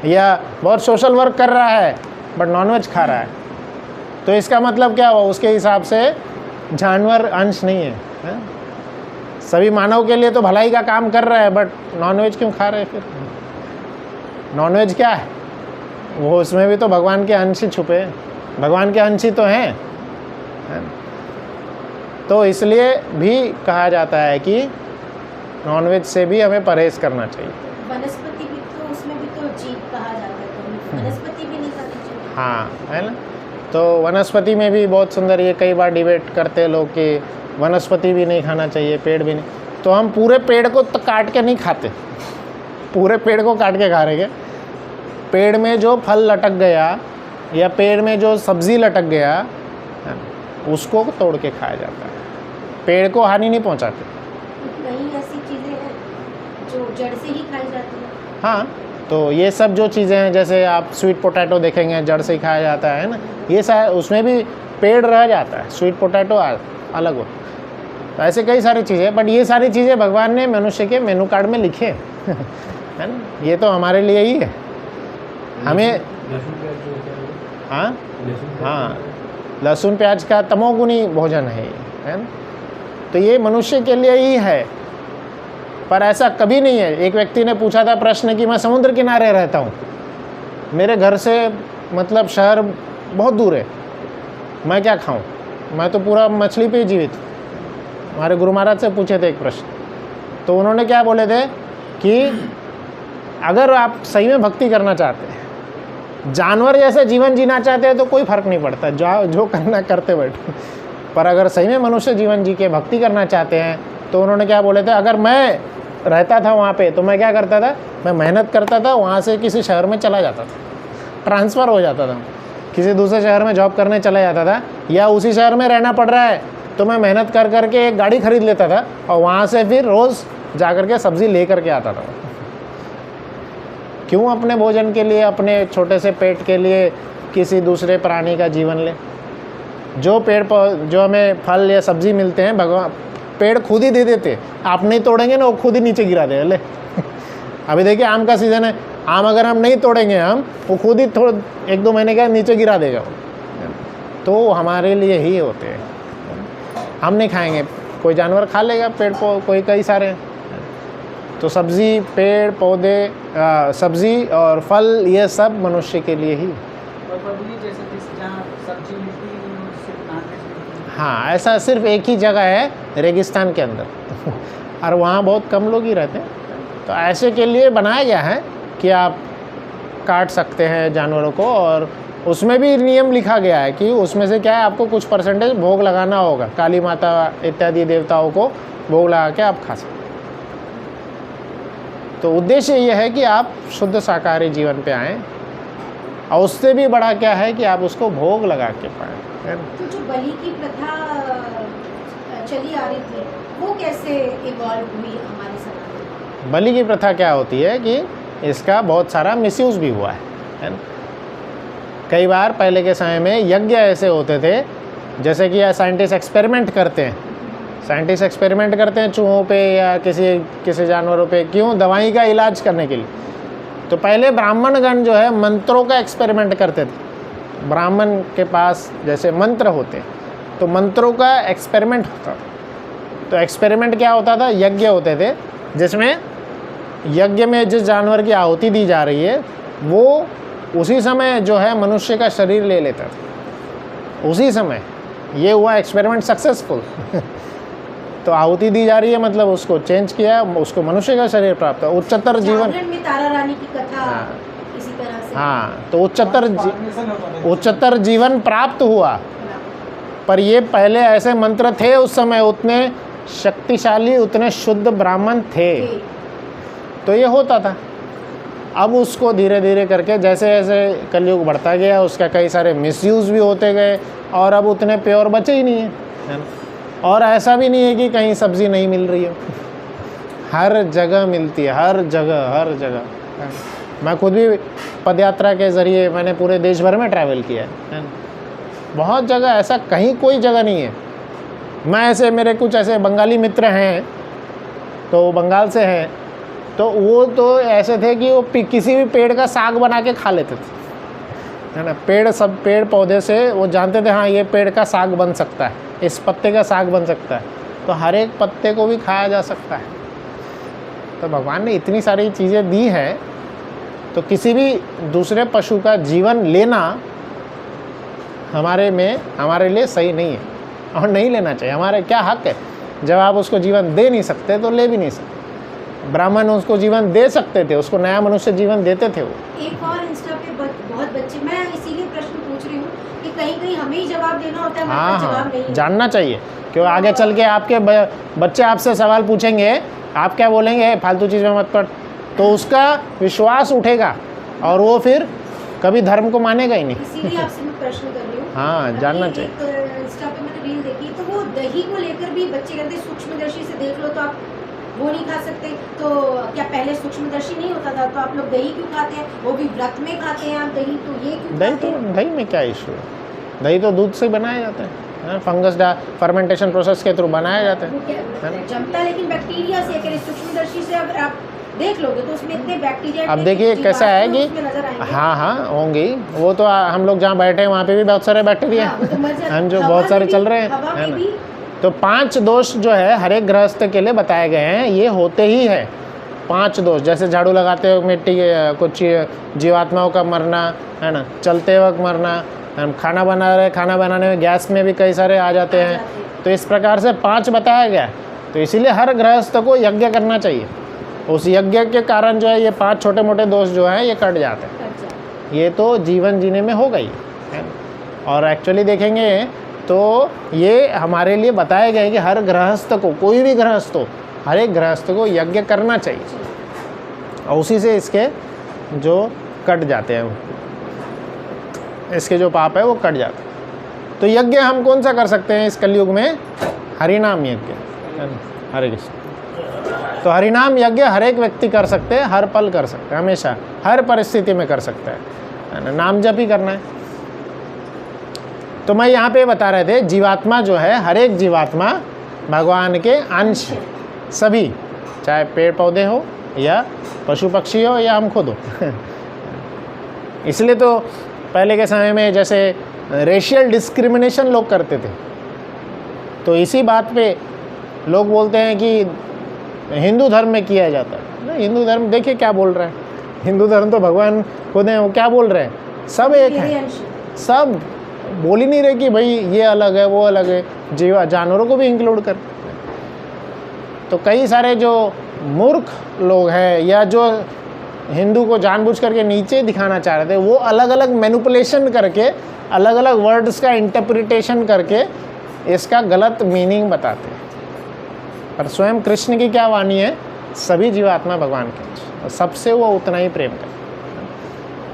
या बहुत सोशल वर्क कर रहा है बट नॉनवेज खा रहा है, तो इसका मतलब क्या हुआ? उसके हिसाब से जानवर अंश नहीं है। सभी मानव के लिए तो भलाई का काम कर रहा है, बट नॉनवेज क्यों खा रहे हैं? फिर नॉनवेज क्या है? वो उसमें भी तो भगवान के अंश ही छुपे हैं, भगवान के अंश ही तो हैं। तो इसलिए भी कहा जाता है कि नॉनवेज से भी हमें परहेज करना चाहिए। वनस्पति भी तो, उसमें भी तो जीव कहा जाता है, तो वनस्पति भी नहीं खानी चाहिए। हाँ, है ना। तो वनस्पति में भी बहुत सुंदर, ये कई बार डिबेट करते हैं लोग कि वनस्पति भी नहीं खाना चाहिए, पेड़ भी नहीं। तो हम पूरे पेड़ को तो काट के नहीं खाते, पूरे पेड़ को काट के खा रहे हैं। पेड़ में जो फल लटक गया या पेड़ में जो सब्ज़ी लटक गया, उसको तोड़ के खाया जाता है, पेड़ को हानि नहीं पहुंचाते। कई ऐसी चीज़ें हैं जो जड़ से ही खाई जाती हैं। हाँ, तो ये सब जो चीज़ें हैं, जैसे आप स्वीट पोटैटो देखेंगे, जड़ से ही खाया जाता है ना, ये सारे उसमें भी पेड़ रह जाता है, स्वीट पोटैटो अलग हो। तो ऐसे कई सारी चीज़ें, बट ये सारी चीज़ें भगवान ने मनुष्य के मेनू कार्ड में लिखे है ना, ये तो हमारे लिए ही है। हमें हाँ, लहसुन प्याज का तमोगुनी भोजन है ना, तो ये मनुष्य के लिए ही है। पर ऐसा कभी नहीं है। एक व्यक्ति ने पूछा था प्रश्न कि मैं समुद्र किनारे रहता हूँ, मेरे घर से मतलब शहर बहुत दूर है, मैं क्या खाऊं? मैं तो पूरा मछली पे ही जीवित। हमारे गुरु महाराज से पूछे थे एक प्रश्न, तो उन्होंने क्या बोले थे कि अगर आप सही में भक्ति करना चाहते हैं, जानवर जैसे जीवन जीना चाहते हैं, तो कोई फ़र्क नहीं पड़ता, जो करना करते बैठो। पर अगर सही में मनुष्य जीवन जी के भक्ति करना चाहते हैं, तो उन्होंने क्या बोले थे, अगर मैं रहता था वहाँ पे, तो मैं क्या करता था, मैं मेहनत करता था, वहाँ से किसी शहर में चला जाता था, ट्रांसफ़र हो जाता था, किसी दूसरे शहर में जॉब करने चला जाता था, या उसी शहर में रहना पड़ रहा है तो मैं मेहनत कर करके एक गाड़ी खरीद लेता था और वहाँ से फिर रोज़ जा कर के सब्ज़ी ले करके आता था। क्यों अपने भोजन के लिए, अपने छोटे से पेट के लिए किसी दूसरे प्राणी का जीवन ले? जो जो हमें फल या सब्ज़ी मिलते हैं, भगवान पेड़ खुद ही दे देते, आप नहीं तोड़ेंगे ना, वो खुद ही नीचे गिरा देगा। ले अभी देखिए आम का सीज़न है, आम अगर हम नहीं तोड़ेंगे, हम वो खुद ही थोड़ा 1-2 महीने का नीचे गिरा देगा। तो हमारे लिए ही होते हैं, हम नहीं खाएंगे, कोई जानवर खा लेगा, पेड़ कोई कई सारे हैं। तो सब्ज़ी, पेड़ पौधे, सब्ज़ी और फल, ये सब मनुष्य के लिए ही। और प्रभु जी जैसे जहाँ सब्जी मिलती है, सिर्फ नॉनवेज मिलती है। हाँ, ऐसा सिर्फ एक ही जगह है रेगिस्तान के अंदर और वहाँ बहुत कम लोग ही रहते हैं। तो ऐसे के लिए बनाया गया है कि आप काट सकते हैं जानवरों को, और उसमें भी नियम लिखा गया है कि उसमें से क्या है, आपको कुछ परसेंटेज भोग लगाना होगा, काली माता इत्यादि देवताओं को भोग लगा के आप खा सकते। तो उद्देश्य ये है कि आप शुद्ध शाकाहारी जीवन पे आएँ, और उससे भी बड़ा क्या है कि आप उसको भोग लगा के पाएँ, है ना। तो जो बलि की प्रथा चली आ रही थी, वो कैसे इवॉल्व हुई हमारे समाज में? बलि की प्रथा क्या होती है कि इसका बहुत सारा मिसयूज़ भी हुआ है ना। कई बार पहले के समय में यज्ञ ऐसे होते थे, जैसे कि साइंटिस्ट एक्सपेरिमेंट करते हैं, साइंटिस्ट एक्सपेरिमेंट करते हैं चूहों पे या किसी जानवरों पे, क्यों? दवाई का इलाज करने के लिए। तो पहले ब्राह्मणगण जो है मंत्रों का एक्सपेरिमेंट करते थे। ब्राह्मण के पास जैसे मंत्र होते, तो मंत्रों का एक्सपेरिमेंट होता था। तो एक्सपेरिमेंट क्या होता था? यज्ञ होते थे, जिसमें यज्ञ में जिस जानवर की आहुति दी जा रही है, वो उसी समय जो है मनुष्य का शरीर ले लेता था, उसी समय। ये हुआ एक्सपेरिमेंट सक्सेसफुल तो आहुति दी जा रही है, मतलब उसको चेंज किया, उसको मनुष्य का शरीर प्राप्त हुआ, उच्चतर जीवन। जागरण में तारा रानी की कथा इसी तरह से। हाँ, तो उच्चतर जीवन प्राप्त हुआ। पर ये पहले ऐसे मंत्र थे उस समय, उतने शक्तिशाली, उतने शुद्ध ब्राह्मण थे, तो ये होता था। अब उसको धीरे धीरे करके जैसे जैसे कलयुग बढ़ता गया, उसका कई सारे मिसयूज़ भी होते गए, और अब उतने प्योर बचे ही नहीं है ना। और ऐसा भी नहीं है कि कहीं सब्ज़ी नहीं मिल रही है, हर जगह मिलती है, हर जगह। मैं खुद भी पदयात्रा के ज़रिए मैंने पूरे देश भर में ट्रैवल किया है ना। बहुत जगह, ऐसा कहीं कोई जगह नहीं है। मैं ऐसे, मेरे कुछ ऐसे बंगाली मित्र हैं, तो बंगाल से हैं, तो वो तो ऐसे थे कि वो किसी भी पेड़ का साग बना के खा लेते थे, है ना। पेड़ पौधे से वो जानते थे, हाँ ये पेड़ का साग बन सकता है, इस पत्ते का साग बन सकता है, तो हर एक पत्ते को भी खाया जा सकता है। तो भगवान ने इतनी सारी चीज़ें दी हैं, तो किसी भी दूसरे पशु का जीवन लेना हमारे लिए सही नहीं है, और नहीं लेना चाहिए। हमारे क्या हक है? जब आप उसको जीवन दे नहीं सकते तो ले भी नहीं सकते। ब्राह्मण उसको जीवन दे सकते थे, उसको नया मनुष्य जीवन देते थे वो। एक और इंस्टा पे बहुत बच्चे, मैं इसीलिए प्रश्न पूछ रही हूँ कि कहीं कहीं हमें ही जवाब देना होता है, हमारे पास जवाब नहीं है। जानना चाहिए, क्यों आगे चल के आपके बच्चे आपसे सवाल पूछेंगे, आप क्या बोलेंगे, फालतू चीज़ में मत पड़, तो उसका विश्वास उठेगा और वो फिर कभी धर्म को मानेगा ही नहीं। इसीलिए आपसे मैं प्रश्न कर रही हूँ। हाँ, जानना चाहिए। इंस्टा पे मैंने रील देखी, तो वो दही को लेकर भी बच्चे कहते सूक्ष्मदर्शी से देख लो तो आप वो नहीं खा सकते, तो क्या पहले सूक्ष्मदर्शी नहीं होता था, तो आप लोग दही क्यों खाते हैं? वो भी व्रत में खाते हैं आप दही, तो ये क्यों खाते हैं? दही में क्या इशू है? दही तो दूध से बनाया जाता है, फंगस फर्मेंटेशन प्रोसेस के थ्रू बनाया जाता है। जमता लेकिन बैक्टीरिया से, अगर सूक्ष्मदर्शी से अगर आप देख लोगे तो उसमें इतने बैक्टीरिया, अब देखिए कैसा है कि हाँ होंगी, वो तो हम लोग जहाँ बैठे हैं वहाँ पे भी बहुत सारे बैक्टीरिया हैं, जो बहुत सारे चल रहे हैं, है ना। तो 5 दोष जो है हर एक गृहस्थ के लिए बताए गए हैं, ये होते ही है 5 दोष। जैसे झाड़ू लगाते हुए मिट्टी के कुछ जीवात्माओं का मरना, है ना, चलते वक्त मरना, खाना बना रहे, खाना बनाने में गैस में भी कई सारे आ जाते हैं। तो इस प्रकार से 5 बताया गया। तो इसीलिए हर गृहस्थ को यज्ञ करना चाहिए। उस यज्ञ के कारण जो है ये 5 छोटे मोटे दोष जो हैं ये कट जाते हैं। ये तो जीवन जीने में हो गई है। और एक्चुअली देखेंगे तो ये हमारे लिए बताया गया है कि हर गृहस्थ को, कोई भी गृहस्थ हो, हर एक गृहस्थ को यज्ञ करना चाहिए, और उसी से इसके जो कट जाते हैं, इसके जो पाप है वो कट जाते हैं। तो यज्ञ हम कौन सा कर सकते हैं इस कलयुग में? हरिनाम यज्ञ, हरे कृष्ण। तो हरिनाम यज्ञ हर एक व्यक्ति कर सकते हैं, हर पल कर सकते हैं, हमेशा हर परिस्थिति में कर सकता है ना। नाम जप ही करना है। तो मैं यहाँ पे बता रहे थे, जीवात्मा जो है, हर एक जीवात्मा भगवान के अंश, सभी, चाहे पेड़ पौधे हो या पशु पक्षी हो या हम खुद हो। इसलिए तो पहले के समय में जैसे रेशियल डिस्क्रिमिनेशन लोग करते थे, तो इसी बात पे लोग बोलते हैं कि हिंदू धर्म में किया जाता है ना। हिंदू धर्म देखिए क्या बोल रहे हैं, हिंदू धर्म तो भगवान खुद हैं, वो क्या बोल रहे हैं, सब एक है, सब बोल ही नहीं रहे कि भाई ये अलग है वो अलग है, जानवरों को भी इंक्लूड कर। तो कई सारे जो मूर्ख लोग हैं या जो हिंदू को जानबूझ करके नीचे दिखाना चाह रहे थे, वो अलग अलग मैनिपुलेशन करके, अलग अलग वर्ड्स का इंटरप्रिटेशन करके इसका गलत मीनिंग बताते हैं। पर स्वयं कृष्ण की क्या वाणी है, सभी जीवात्मा भगवान के, सबसे वो उतना ही प्रेम करते।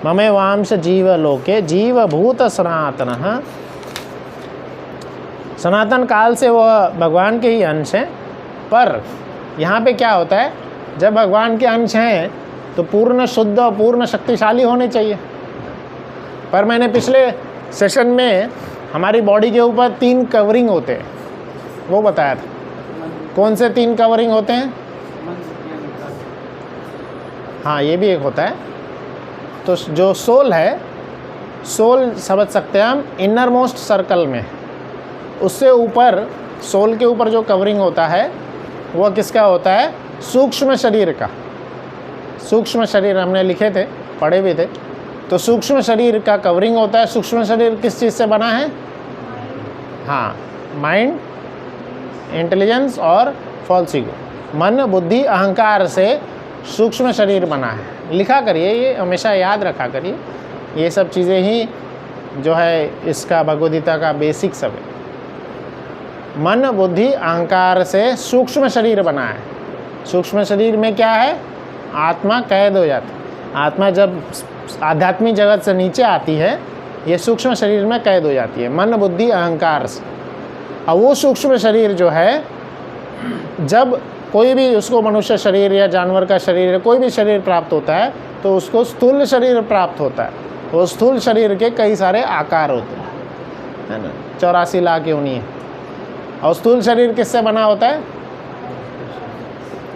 ममे वांश जीव लोके जीवभूत सनातन, सनातन काल से वह भगवान के ही अंश हैं। पर यहाँ पे क्या होता है, जब भगवान के अंश हैं तो पूर्ण शुद्ध और पूर्ण शक्तिशाली होने चाहिए। पर मैंने पिछले सेशन में हमारी बॉडी के ऊपर 3 कवरिंग होते हैं, वो बताया था। कौन से 3 कवरिंग होते हैं? हाँ, ये भी एक होता है। तो जो सोल है, सोल समझ सकते हैं हम इनर मोस्ट सर्कल में, उससे ऊपर सोल के ऊपर जो कवरिंग होता है वह किसका होता है? सूक्ष्म शरीर का। सूक्ष्म शरीर हमने लिखे थे, पढ़े भी थे। तो सूक्ष्म शरीर का कवरिंग होता है। सूक्ष्म शरीर किस चीज़ से बना है? हाँ, माइंड, इंटेलिजेंस और फॉल्स ईगो, मन बुद्धि अहंकार से सूक्ष्म शरीर बना है। लिखा करिए, ये हमेशा याद रखा करिए। ये सब चीज़ें ही जो है इसका भगवद गीता का बेसिक सब है। मन बुद्धि अहंकार से सूक्ष्म शरीर बना है। सूक्ष्म शरीर में क्या है? आत्मा कैद हो जाती है। आत्मा जब आध्यात्मिक जगत से नीचे आती है, ये सूक्ष्म शरीर में कैद हो जाती है मन बुद्धि अहंकार से। और वो सूक्ष्म शरीर जो है, जब कोई भी उसको मनुष्य शरीर या जानवर का शरीर या कोई भी शरीर प्राप्त होता है तो उसको स्थूल शरीर प्राप्त होता है। वो स्थूल शरीर के कई सारे आकार होते हैं, है ना, 84 लाख योनि है। और स्थूल शरीर किससे बना होता है?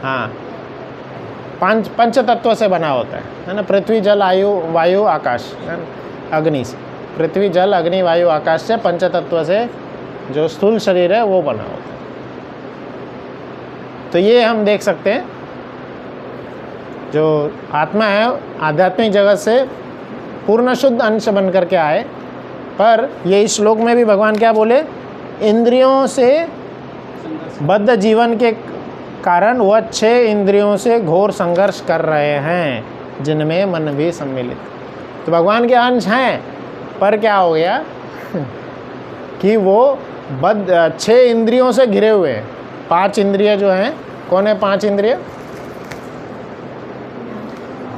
हाँ, पंच तत्व से बना होता है ना, पृथ्वी जल आयु वायु आकाश, है ना, अग्नि से। पृथ्वी जल अग्नि वायु आकाश से, पंच तत्व से जो स्थूल शरीर है वो बना होता है। तो ये हम देख सकते हैं, जो आत्मा है आध्यात्मिक जगत से पूर्ण शुद्ध अंश बन करके आए। पर ये इस श्लोक में भी भगवान क्या बोले? इंद्रियों से बद्ध जीवन के कारण वह 6 इंद्रियों से घोर संघर्ष कर रहे हैं, जिनमें मन भी सम्मिलित। तो भगवान के अंश हैं, पर क्या हो गया कि वो 6 इंद्रियों से घिरे हुए हैं। 5 इंद्रिय जो हैं, कौन है 5 इंद्रिय?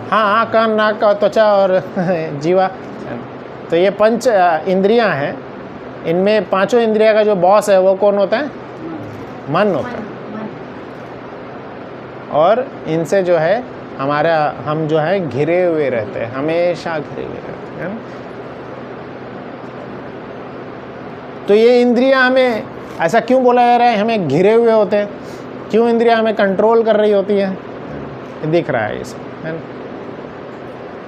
हाँ, कान नाक त्वचा और जीवा। तो ये 5 इंद्रियां हैं। इनमें 5 इंद्रिया का जो बॉस है वो कौन होता है? मन होता है। और इनसे जो है हम जो है घिरे हुए रहते हैं, हमेशा घिरे हुए रहते हैं। तो ये इंद्रियां हमें ऐसा क्यों बोला जा रहा है? हमें घिरे हुए होते हैं। क्यों इंद्रियां हमें कंट्रोल कर रही होती है? दिख रहा है इसमें, है ना।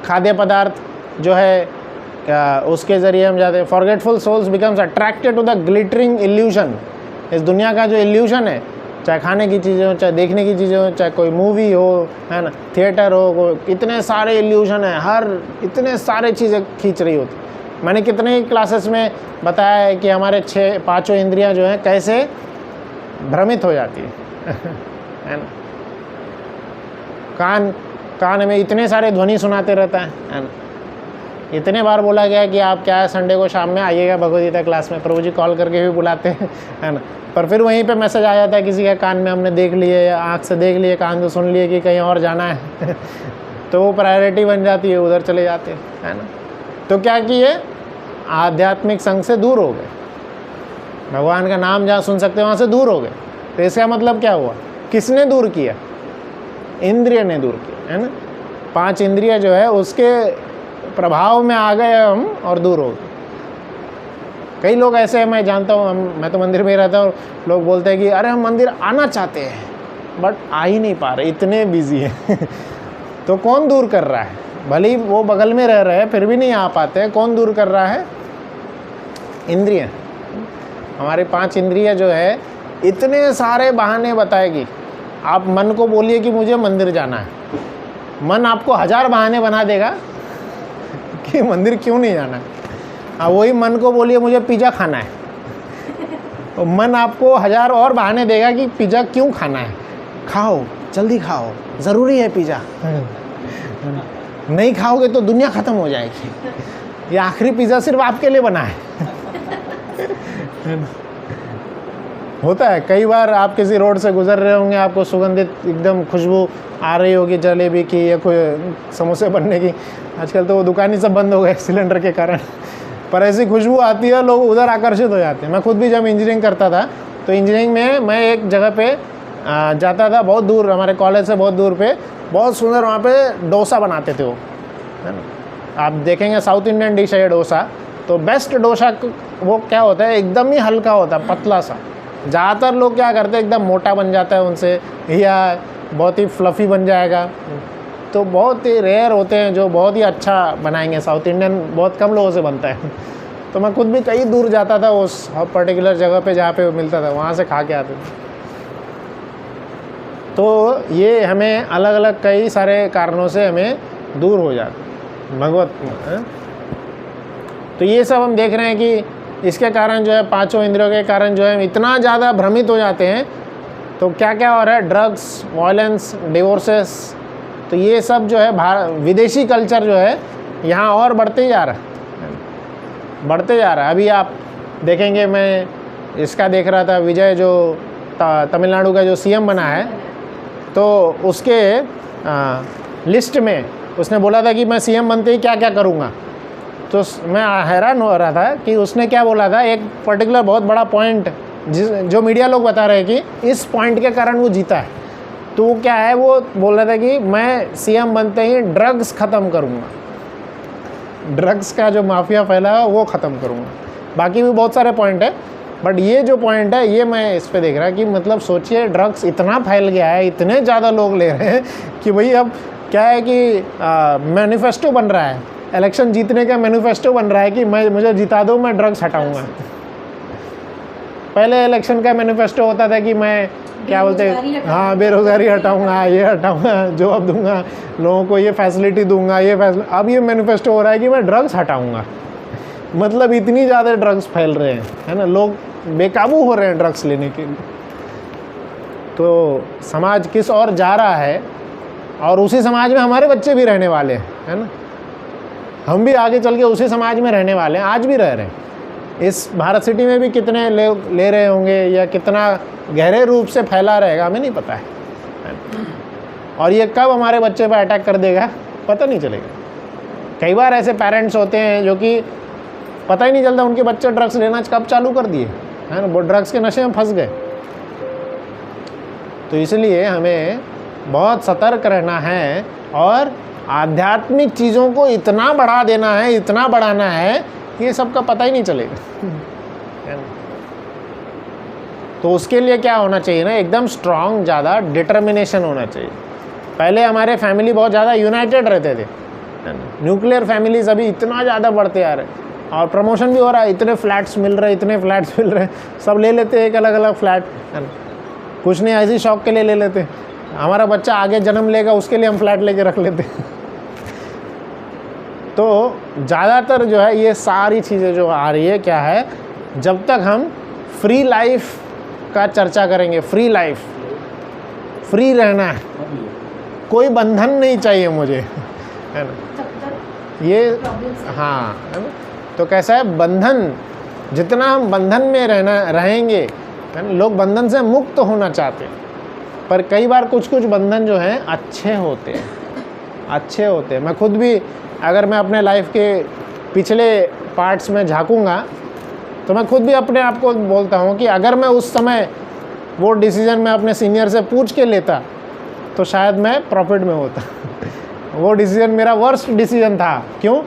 खाद्य पदार्थ जो है उसके ज़रिए हम जाते हैं। Forgetful souls becomes attracted to the glittering illusion. इस दुनिया का जो इल्यूशन है, चाहे खाने की चीज़ें हो, चाहे देखने की चीज़ें हो, चाहे कोई मूवी हो, है ना, थिएटर हो, इतने सारे इल्यूशन है, इतने सारे चीज़ें खींच रही होती। मैंने कितने ही क्लासेस में बताया है कि हमारे 5 इंद्रियां जो हैं कैसे भ्रमित हो जाती है ना। कान में इतने सारे ध्वनि सुनाते रहता है ना। इतने बार बोला गया कि आप क्या है संडे को शाम में आइएगा भगवदगीता क्लास में, प्रभु जी कॉल करके भी बुलाते हैं, है ना। पर फिर वहीं पे मैसेज आ जाता है किसी के कान में, हमने देख लिए या आँख से देख लिए, कान से सुन लिए कि कहीं और जाना है तो वो प्रायोरिटी बन जाती है, उधर चले जाते हैं, है ना। तो क्या किए? आध्यात्मिक संग से दूर हो गए। भगवान का नाम जहाँ सुन सकते हैं वहाँ से दूर हो गए। तो इसका मतलब क्या हुआ? किसने दूर किया? इंद्रिय ने दूर किया, है ना। 5 इंद्रिय जो है उसके प्रभाव में आ गए हम और दूर हो गए। कई लोग ऐसे हैं, मैं जानता हूँ, मैं तो मंदिर में ही रहता हूँ, लोग बोलते हैं कि अरे हम मंदिर आना चाहते हैं बट आ ही नहीं पा रहे, इतने बिजी हैं तो कौन दूर कर रहा है? भले ही वो बगल में रह रहे हैं फिर भी नहीं आ पाते हैं। कौन दूर कर रहा है? इंद्रिय। हमारे 5 इंद्रिय जो है इतने सारे बहाने बताएगी। आप मन को बोलिए कि मुझे मंदिर जाना है, मन आपको 1000 बहाने बना देगा कि मंदिर क्यों नहीं जाना है। वही मन को बोलिए मुझे पिज़्ज़ा खाना है, तो मन आपको 1000 और बहाने देगा कि पिज़्ज़ा क्यों खाना है। खाओ, जल्दी खाओ, ज़रूरी है पिज़्ज़ा, नहीं खाओगे तो दुनिया ख़त्म हो जाएगी, ये आखिरी पिज़्ज़ा सिर्फ आपके लिए बना है होता है। कई बार आप किसी रोड से गुजर रहे होंगे, आपको सुगंधित एकदम खुशबू आ रही होगी जलेबी की या कोई समोसे बनने की। आजकल तो वो दुकान ही सब बंद हो गए सिलेंडर के कारण, पर ऐसी खुशबू आती है, लोग उधर आकर्षित हो जाते हैं। मैं खुद भी जब इंजीनियरिंग करता था तो इंजीनियरिंग में मैं एक जगह पे जाता था, बहुत दूर, हमारे कॉलेज से बहुत दूर पे, बहुत सुंदर वहाँ पे डोसा बनाते थे वो, है ना। आप देखेंगे साउथ इंडियन डिश है डोसा, तो बेस्ट डोसा वो क्या होता है, एकदम ही हल्का होता है, पतला सा। ज़्यादातर लोग क्या करते हैं, एकदम मोटा बन जाता है उनसे, या बहुत ही फ्लफ़ी बन जाएगा। तो बहुत ही रेयर होते हैं जो बहुत ही अच्छा बनाएंगे। साउथ इंडियन बहुत कम लोगों से बनता है तो मैं खुद भी कहीं दूर जाता था उस पर्टिकुलर जगह पे जहाँ पे मिलता था, वहाँ से खा के आते थे। तो ये हमें अलग अलग कई सारे कारणों से हमें दूर हो जाते भगवत। तो ये सब हम देख रहे हैं कि इसके कारण जो है, 5 इंद्रियों के कारण जो है इतना ज़्यादा भ्रमित हो जाते हैं। तो क्या क्या हो रहा है? ड्रग्स, वायलेंस, डिवोर्सेस, तो ये सब जो है विदेशी कल्चर जो है यहाँ और बढ़ते ही जा रहा है, बढ़ते जा रहा है। अभी आप देखेंगे, मैं इसका देख रहा था, विजय जो तमिलनाडु का जो सीएम बना है, तो उसके लिस्ट में उसने बोला था कि मैं सीएम बनते ही क्या क्या करूँगा। तो मैं हैरान हो रहा था कि उसने क्या बोला था, एक पर्टिकुलर बहुत बड़ा पॉइंट जो मीडिया लोग बता रहे हैं कि इस पॉइंट के कारण वो जीता है। तो वो क्या है, वो बोल रहा था कि मैं सीएम बनते ही ड्रग्स ख़त्म करूँगा, ड्रग्स का जो माफिया फैला है वो ख़त्म करूँगा। बाकी भी बहुत सारे पॉइंट है, बट ये जो पॉइंट है ये मैं इस पे देख रहा कि मतलब सोचिए ड्रग्स इतना फैल गया है, इतने ज़्यादा लोग ले रहे हैं कि भाई अब क्या है कि मैनिफेस्टो बन रहा है, इलेक्शन जीतने का मैनिफेस्टो बन रहा है कि मुझे जिता दो, मैं ड्रग्स हटाऊँगा। पहले इलेक्शन का मैनिफेस्टो होता था कि मैं क्या बोलते हैं, हाँ बेरोज़गारी हटाऊंगा, ये हटाऊंगा, जॉब दूंगा, लोगों को ये फैसिलिटी दूंगा, ये फैसिलिटी। अब ये मैनिफेस्टो हो रहा है कि मैं ड्रग्स हटाऊंगा। मतलब इतनी ज़्यादा ड्रग्स फैल रहे हैं, है ना, लोग बेकाबू हो रहे हैं ड्रग्स लेने के लिए। तो समाज किस ओर जा रहा है, और उसी समाज में हमारे बच्चे भी रहने वाले हैं, है ना, हम भी आगे चल के उसी समाज में रहने वाले हैं, आज भी रह रहे हैं। इस भारत सिटी में भी कितने ले रहे होंगे या कितना गहरे रूप से फैला रहेगा हमें नहीं पता है, और ये कब हमारे बच्चे पर अटैक कर देगा पता नहीं चलेगा। कई बार ऐसे पेरेंट्स होते हैं जो कि पता ही नहीं चलता उनके बच्चे ड्रग्स लेना कब चालू कर दिए, है ना, वो ड्रग्स के नशे में फंस गए। तो इसलिए हमें बहुत सतर्क रहना है और आध्यात्मिक चीज़ों को इतना बढ़ा देना है, इतना बढ़ाना है कि ये सबका पता ही नहीं चलेगा। तो उसके लिए क्या होना चाहिए ना, एकदम स्ट्रांग, ज़्यादा डिटर्मिनेशन होना चाहिए। पहले हमारे फैमिली बहुत ज़्यादा यूनाइटेड रहते थे, न्यूक्लियर फैमिलीज अभी इतना ज़्यादा बढ़ते आ रहे हैं, और प्रमोशन भी हो रहा है, इतने फ्लैट्स मिल रहे, इतने फ्लैट्स मिल रहे, सब ले लेते हैं एक अलग अलग फ्लैट, है ना, कुछ नहीं ऐसी शौक के लिए ले लेते हैं। हमारा बच्चा आगे जन्म लेगा उसके लिए हम फ्लैट लेके रख लेते हैं। तो ज़्यादातर जो है ये सारी चीज़ें जो आ रही है क्या है, जब तक हम फ्री लाइफ का चर्चा करेंगे, फ्री लाइफ, फ्री रहना है, कोई बंधन नहीं चाहिए मुझे, है ना, ये हाँ, है ना। तो कैसा है, बंधन, जितना हम बंधन में रहेंगे, है ना, लोग बंधन से मुक्त होना चाहते हैं, पर कई बार कुछ कुछ बंधन जो हैं अच्छे होते हैं, अच्छे होते हैं। मैं खुद भी अगर मैं अपने लाइफ के पिछले पार्ट्स में झांकूंगा तो मैं खुद भी अपने आप को बोलता हूँ कि अगर मैं उस समय वो डिसीज़न मैं अपने सीनियर से पूछ के लेता तो शायद मैं प्रॉफिट में होता। वो डिसीज़न मेरा वर्स्ट डिसीज़न था। क्यों?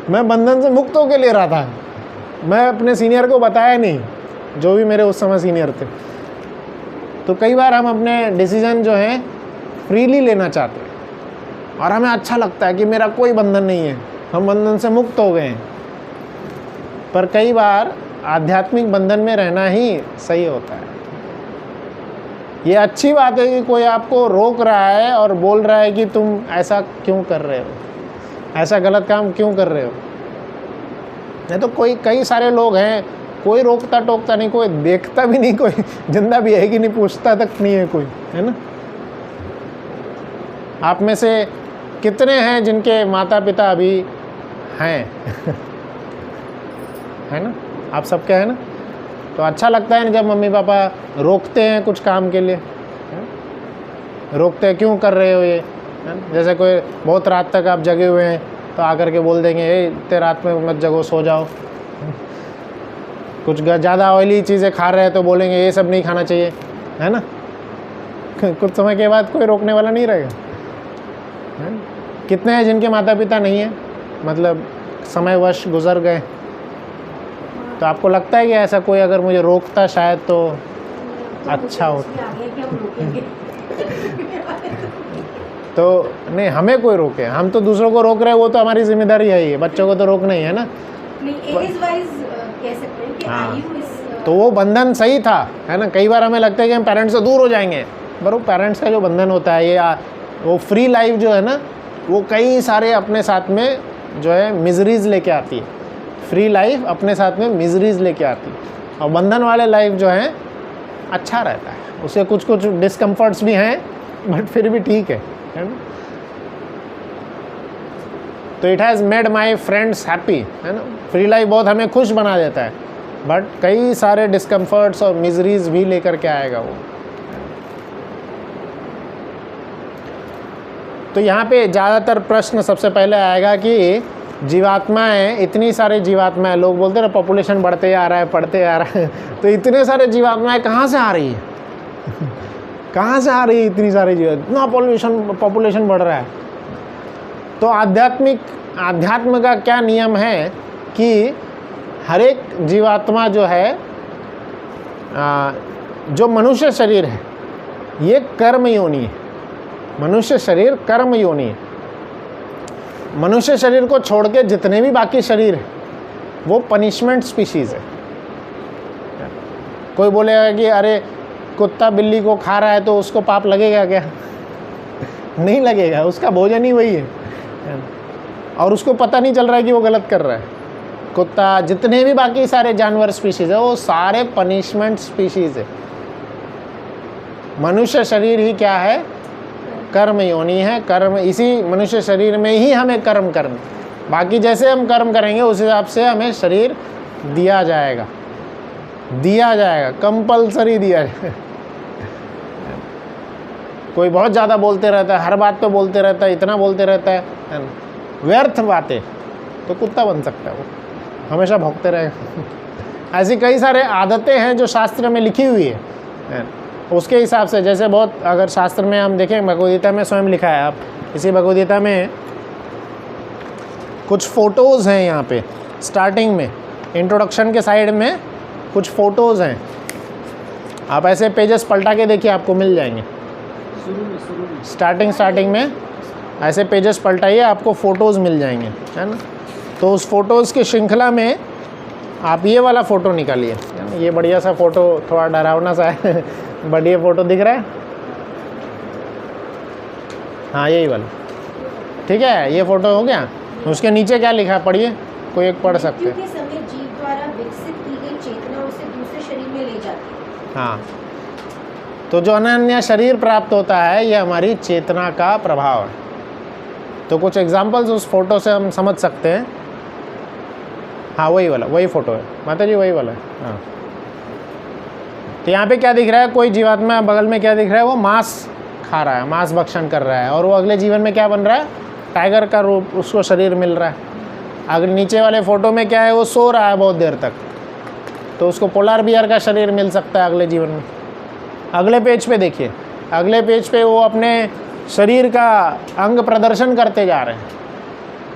मैं बंधन से मुक्त होकर ले रहा था, मैं अपने सीनियर को बताया नहीं, जो भी मेरे उस समय सीनियर थे। तो कई बार हम अपने डिसीज़न जो हैं फ्रीली लेना चाहते हैं और हमें अच्छा लगता है कि मेरा कोई बंधन नहीं है, हम बंधन से मुक्त हो गए हैं। पर कई बार आध्यात्मिक बंधन में रहना ही सही होता है। ये अच्छी बात है कि कोई आपको रोक रहा है और बोल रहा है कि तुम ऐसा क्यों कर रहे हो, ऐसा गलत काम क्यों कर रहे हो। नहीं तो कई सारे लोग हैं, कोई रोकता टोकता नहीं, कोई देखता भी नहीं, कोई जिंदा भी है कि नहीं पूछता तक नहीं है कोई, है ना। आप में से कितने हैं जिनके माता पिता अभी हैं? है ना, आप सबके हैं ना। तो अच्छा लगता है ना जब मम्मी पापा रोकते हैं कुछ काम के लिए, रोकते हैं, क्यों कर रहे हो ये, है ना? जैसे कोई बहुत रात तक आप जगे हुए हैं तो आकर के बोल देंगे इतने रात में मत जगो, सो जाओ। कुछ ज़्यादा ऑयली चीज़ें खा रहे हैं तो बोलेंगे ये सब नहीं खाना चाहिए, है ना। कुछ समय के बाद कोई रोकने वाला नहीं रहेगा, है ना? कितने हैं जिनके माता पिता नहीं हैं, मतलब समयवश गुजर गए। तो आपको लगता है कि ऐसा कोई अगर मुझे रोकता शायद तो अच्छा होता। तो नहीं, हमें कोई रोके, हम तो दूसरों को रोक रहे हैं, वो तो हमारी जिम्मेदारी है ही, बच्चों को तो रोकना ही है ना। हाँ, तो वो बंधन सही था, है ना। कई बार हमें लगता है कि हम पेरेंट्स से दूर हो जाएंगे, पर वो पेरेंट्स का जो बंधन होता है, ये वो फ्री लाइफ जो है ना, वो कई सारे अपने साथ में जो है मिजरीज लेके आती है। फ्री लाइफ अपने साथ में मिजरीज लेके आती है, और बंधन वाले लाइफ जो है अच्छा रहता है, उसे कुछ कुछ डिस्कम्फर्ट्स भी हैं बट फिर भी ठीक है ना। तो it has made my friends happy, है ना। फ्री लाइफ बहुत हमें खुश बना देता है, बट कई सारे डिस्कम्फर्ट्स और मिजरीज भी लेकर के आएगा वो। तो यहाँ पे ज़्यादातर प्रश्न सबसे पहले आएगा कि जीवात्माएं, इतनी सारी जीवात्माएं, लोग बोलते हैं ना पॉपुलेशन बढ़ते आ रहा है, बढ़ते आ रहा है, तो इतने सारे जीवात्माएं कहाँ से आ रही है? कहाँ से आ रही है इतनी सारी इतना पॉपुलेशन बढ़ रहा है? तो आध्यात्म का क्या नियम है कि हर एक जीवात्मा जो है, जो मनुष्य शरीर है, ये कर्म योनि है। मनुष्य शरीर कर्म योनि है। मनुष्य शरीर को छोड़ के जितने भी बाकी शरीर है वो पनिशमेंट स्पीशीज़ है। कोई बोलेगा कि अरे कुत्ता बिल्ली को खा रहा है तो उसको पाप लगेगा क्या? नहीं लगेगा, उसका भोजन ही वही है और उसको पता नहीं चल रहा है कि वो गलत कर रहा है। कुत्ता, जितने भी बाकी सारे जानवर स्पीशीज़ है वो सारे पनिशमेंट स्पीशीज़ है। मनुष्य शरीर ही क्या है? कर्म योनि है। कर्म, इसी मनुष्य शरीर में ही हमें कर्म करना, बाकी जैसे हम कर्म करेंगे उस हिसाब से हमें शरीर दिया जाएगा, कंपलसरी दिया जाएगा। कोई बहुत ज़्यादा बोलते रहता है, हर बात पे बोलते रहता है, इतना बोलते रहता है व्यर्थ बातें, तो कुत्ता बन सकता है वो, हमेशा भौंकते रहेगा। ऐसी कई सारे आदतें हैं जो शास्त्र में लिखी हुई है, उसके हिसाब से। जैसे बहुत, अगर शास्त्र में हम देखें, भगवद्गीता में स्वयं लिखा है, आप इसी भगवद्गीता में कुछ फ़ोटोज़ हैं यहाँ पे स्टार्टिंग में, इंट्रोडक्शन के साइड में कुछ फ़ोटोज़ हैं। आप ऐसे पेजेस पलटा के देखिए, आपको मिल जाएंगे। शुरू में स्टार्टिंग में ऐसे पेजेस पलटाइए, आपको फ़ोटोज़ मिल जाएंगे, है ना। तो उस फ़ोटोज़ की श्रृंखला में आप ये वाला फ़ोटो निकालिए, ये बढ़िया सा फ़ोटो, थोड़ा डरावना सा है बढ़िया फ़ोटो दिख रहा है, हाँ यही वाला, ठीक है, ये फ़ोटो हो गया। उसके नीचे क्या लिखा है पढ़िए, कोई एक पढ़ सकते हैं। मृत्यु के समय जीव द्वारा विकसित की गई चेतना उसे दूसरे शरीर में ले जाती है। हाँ, तो जो अनन्य शरीर प्राप्त होता है ये हमारी चेतना का प्रभाव है। तो कुछ एग्जांपल्स उस फोटो से हम समझ सकते हैं। हाँ वही वाला, वही फ़ोटो है माता जी, वही वाला है। हाँ, तो यहाँ पे क्या दिख रहा है, कोई जीवात्मा बगल में क्या दिख रहा है, वो मांस खा रहा है, मांस भक्षण कर रहा है, और वो अगले जीवन में क्या बन रहा है, टाइगर का रूप उसको शरीर मिल रहा है। अगर नीचे वाले फ़ोटो में क्या है, वो सो रहा है बहुत देर तक, तो उसको पोलार बियर का शरीर मिल सकता है अगले जीवन में। अगले पेज पे देखिए, अगले पेज पे वो अपने शरीर का अंग प्रदर्शन करते जा रहे हैं,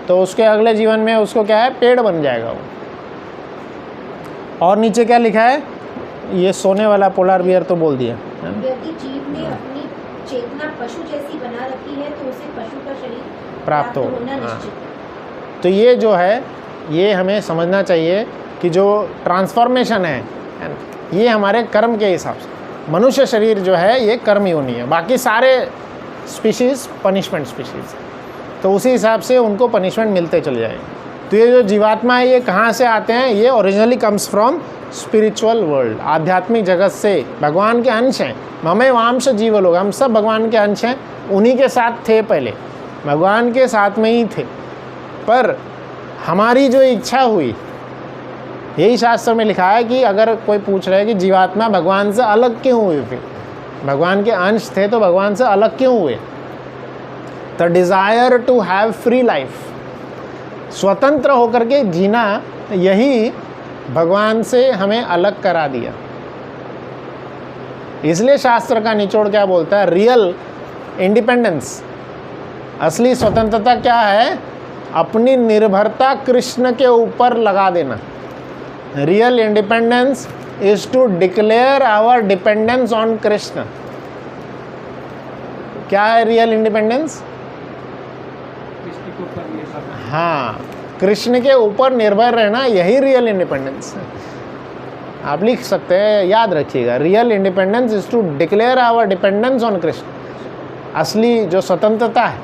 तो उसके अगले जीवन में उसको क्या है, पेड़ बन जाएगा वो। और नीचे क्या लिखा है, ये सोने वाला पोलार बियर तो बोल दिया। यदि जीव ने अपनी चेतना पशु जैसी बना रखी है तो उसे पशु का शरीर प्राप्त होना हाँ। निश्चित है। तो ये जो है, ये हमें समझना चाहिए कि जो ट्रांसफॉर्मेशन है ये हमारे कर्म के हिसाब से। मनुष्य शरीर जो है ये कर्म योनि है, बाकी सारे स्पीशीज़ पनिशमेंट स्पीशीज़, तो उसी हिसाब से उनको पनिशमेंट मिलते चले जाएंगे। तो ये जो जीवात्मा है ये कहाँ से आते हैं, ये originally comes from spiritual world, आध्यात्मिक जगत से, भगवान के अंश हैं। ममे वांश जीव लोग, हम सब भगवान के अंश हैं, उन्हीं के साथ थे, पहले भगवान के साथ में ही थे, पर हमारी जो इच्छा हुई, यही शास्त्र में लिखा है कि अगर कोई पूछ रहा है कि जीवात्मा भगवान से अलग क्यों हुए, फिर भगवान के अंश थे तो भगवान से अलग क्यों हुए, the desire to have free life, स्वतंत्र होकर के जीना, यही भगवान से हमें अलग करा दिया। इसलिए शास्त्र का निचोड़ क्या बोलता है, रियल इंडिपेंडेंस, असली स्वतंत्रता क्या है, अपनी निर्भरता कृष्ण के ऊपर लगा देना। Real independence is to declare our dependence on Krishna. क्या है रियल इंडिपेंडेंस? हाँ, कृष्ण के ऊपर निर्भर रहना, यही रियल इंडिपेंडेंस है। आप लिख सकते हैं, याद रखिएगा, real independence is to declare our dependence on Krishna. असली जो स्वतंत्रता है,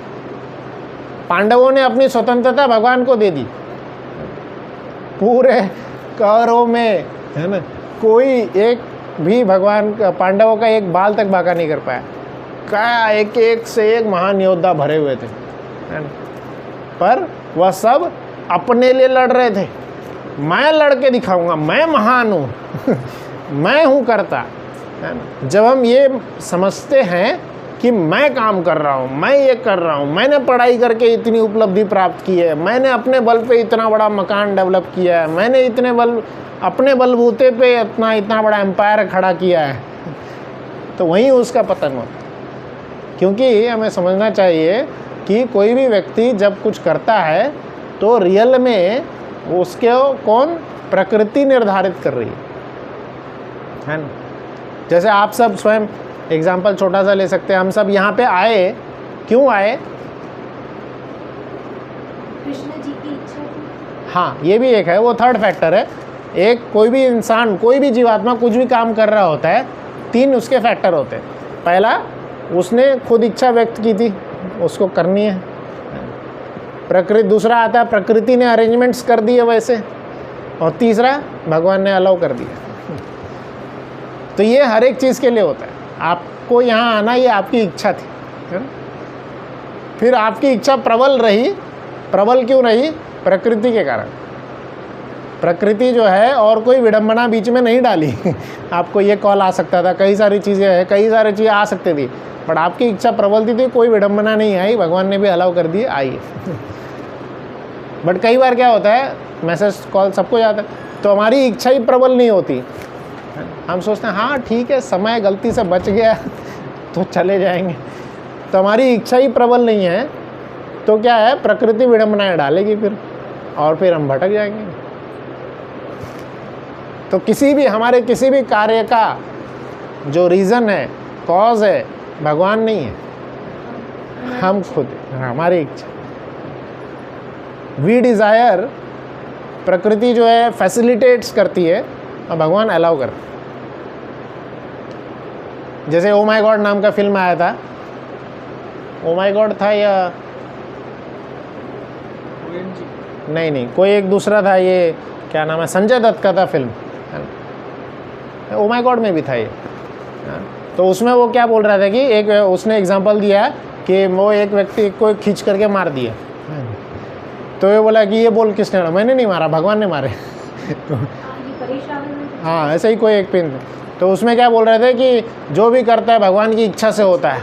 पांडवों ने अपनी स्वतंत्रता भगवान को दे दी, पूरे कौरवों में, है ना, कोई एक भी भगवान पांडवों का एक बाल तक बाका नहीं कर पाया। क्या एक एक से एक महान योद्धा भरे हुए थे, है ना, पर वह सब अपने लिए लड़ रहे थे, मैं लड़के दिखाऊंगा, मैं महान हूँ मैं हूँ करता, है ना। जब हम ये समझते हैं कि मैं काम कर रहा हूँ, मैं ये कर रहा हूँ, मैंने पढ़ाई करके इतनी उपलब्धि प्राप्त की है, मैंने अपने बल पे इतना बड़ा मकान डेवलप किया है, मैंने अपने बलबूते पे इतना बड़ा एम्पायर खड़ा किया है, तो वहीं उसका पतन होता है। क्योंकि हमें समझना चाहिए कि कोई भी व्यक्ति जब कुछ करता है तो रियल में उसके कौन प्रकृति निर्धारित कर रही है ना। जैसे आप सब स्वयं एग्जाम्पल छोटा सा ले सकते हैं, हम सब यहाँ पे आए, क्यों आए? कृष्ण जी की इच्छा थी। हाँ, ये भी एक है, वो थर्ड फैक्टर है। एक कोई भी इंसान, कोई भी जीवात्मा कुछ भी काम कर रहा होता है, 3 उसके फैक्टर होते हैं। पहला, उसने खुद इच्छा व्यक्त की थी, उसको करनी है। प्रकृति, दूसरा आता है प्रकृति ने अरेंजमेंट्स कर दिए वैसे, और तीसरा भगवान ने अलाउ कर दिया। तो ये हर एक चीज़ के लिए होता है। आपको यहाँ आना ये आपकी इच्छा थी, है ना? फिर आपकी इच्छा प्रबल रही। प्रबल क्यों रही? प्रकृति के कारण। प्रकृति जो है और कोई विडंबना बीच में नहीं डाली आपको ये कॉल आ सकता था, कई सारी चीज़ें हैं, कई सारी चीज़ें आ सकती थी, बट आपकी इच्छा प्रबल थी, कोई विडंबना नहीं आई, भगवान ने भी अलाउ कर दी, आई बट कई बार क्या होता है, मैसेज कॉल सबको जाता है, तो हमारी इच्छा ही प्रबल नहीं होती। हम सोचते हैं हाँ ठीक है, समय गलती से बच गया तो चले जाएंगे, तो हमारी इच्छा ही प्रबल नहीं है, तो क्या है, प्रकृति विडंबनाएं डालेगी फिर, और फिर हम भटक जाएंगे। तो हमारे किसी भी कार्य का जो रीज़न है, कॉज है, भगवान नहीं है, हम खुद, हमारी इच्छा। वी डिज़ायर, प्रकृति जो है फैसिलिटेट्स करती है और भगवान अलाउ करता है। जैसे ओ माय गॉड नाम का फिल्म आया था, ओ माय गॉड था या नहीं, कोई एक दूसरा था, ये क्या नाम है, संजय दत्त का था फिल्म, ओ माय गॉड में भी था ये। तो उसमें वो क्या बोल रहा था कि एक उसने एग्जांपल दिया कि वो एक व्यक्ति को खींच करके मार दिया, तो ये बोला कि ये बोल किसने मारा? मैंने नहीं मारा, भगवान ने मारे हाँ, ऐसे ही कोई एक पिन। तो उसमें क्या बोल रहे थे कि जो भी करता है भगवान की इच्छा से होता है,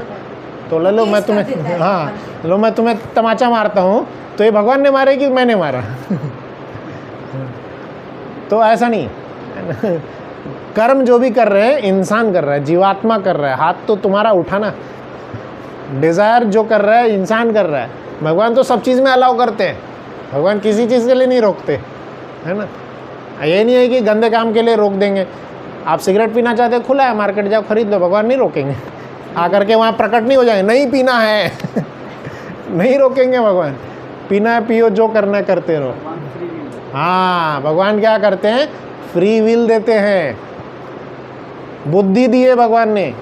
तो लो मैं तुम्हें, हाँ लो मैं तुम्हें तमाचा मारता हूँ, तो ये भगवान ने मारे कि मैंने मारा तो ऐसा नहीं, कर्म जो भी कर रहे हैं इंसान कर रहा है, जीवात्मा कर रहा है, हाथ तो तुम्हारा उठा ना। डिज़ायर जो कर रहा है इंसान कर रहा है, भगवान तो सब चीज़ में अलाउ करते हैं, भगवान किसी चीज़ के लिए नहीं रोकते, है ना। ये नहीं है कि गंदे काम के लिए रोक देंगे। आप सिगरेट पीना चाहते हैं, खुला है, मार्केट जाओ खरीद लो, भगवान नहीं रोकेंगे, आकर के वहाँ प्रकट नहीं हो जाएंगे, नहीं पीना है नहीं रोकेंगे भगवान, पीना है पियो, जो करना है करते रहो। हाँ, भगवान क्या करते हैं, फ्री विल देते हैं, बुद्धि दी है भगवान ने,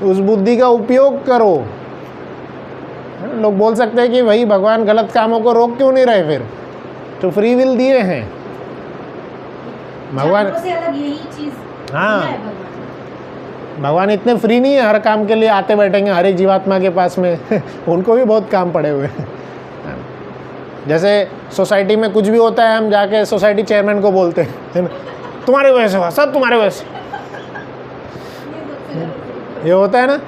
उस बुद्धि का उपयोग करो। लोग बोल सकते हैं कि भाई भगवान गलत कामों को रोक क्यों नहीं रहे, फिर तो फ्री विल दिए हैं भगवान से अलग यही चीज। हाँ, भगवान इतने फ्री नहीं है, हर काम के लिए आते बैठेंगे हर एक जीवात्मा के पास में उनको भी बहुत काम पड़े हुए हैं। जैसे सोसाइटी में कुछ भी होता है, हम जाके सोसाइटी चेयरमैन को बोलते हैं तुम्हारे वजह से हुआ, सब तुम्हारे वजह से, ये होता है ना।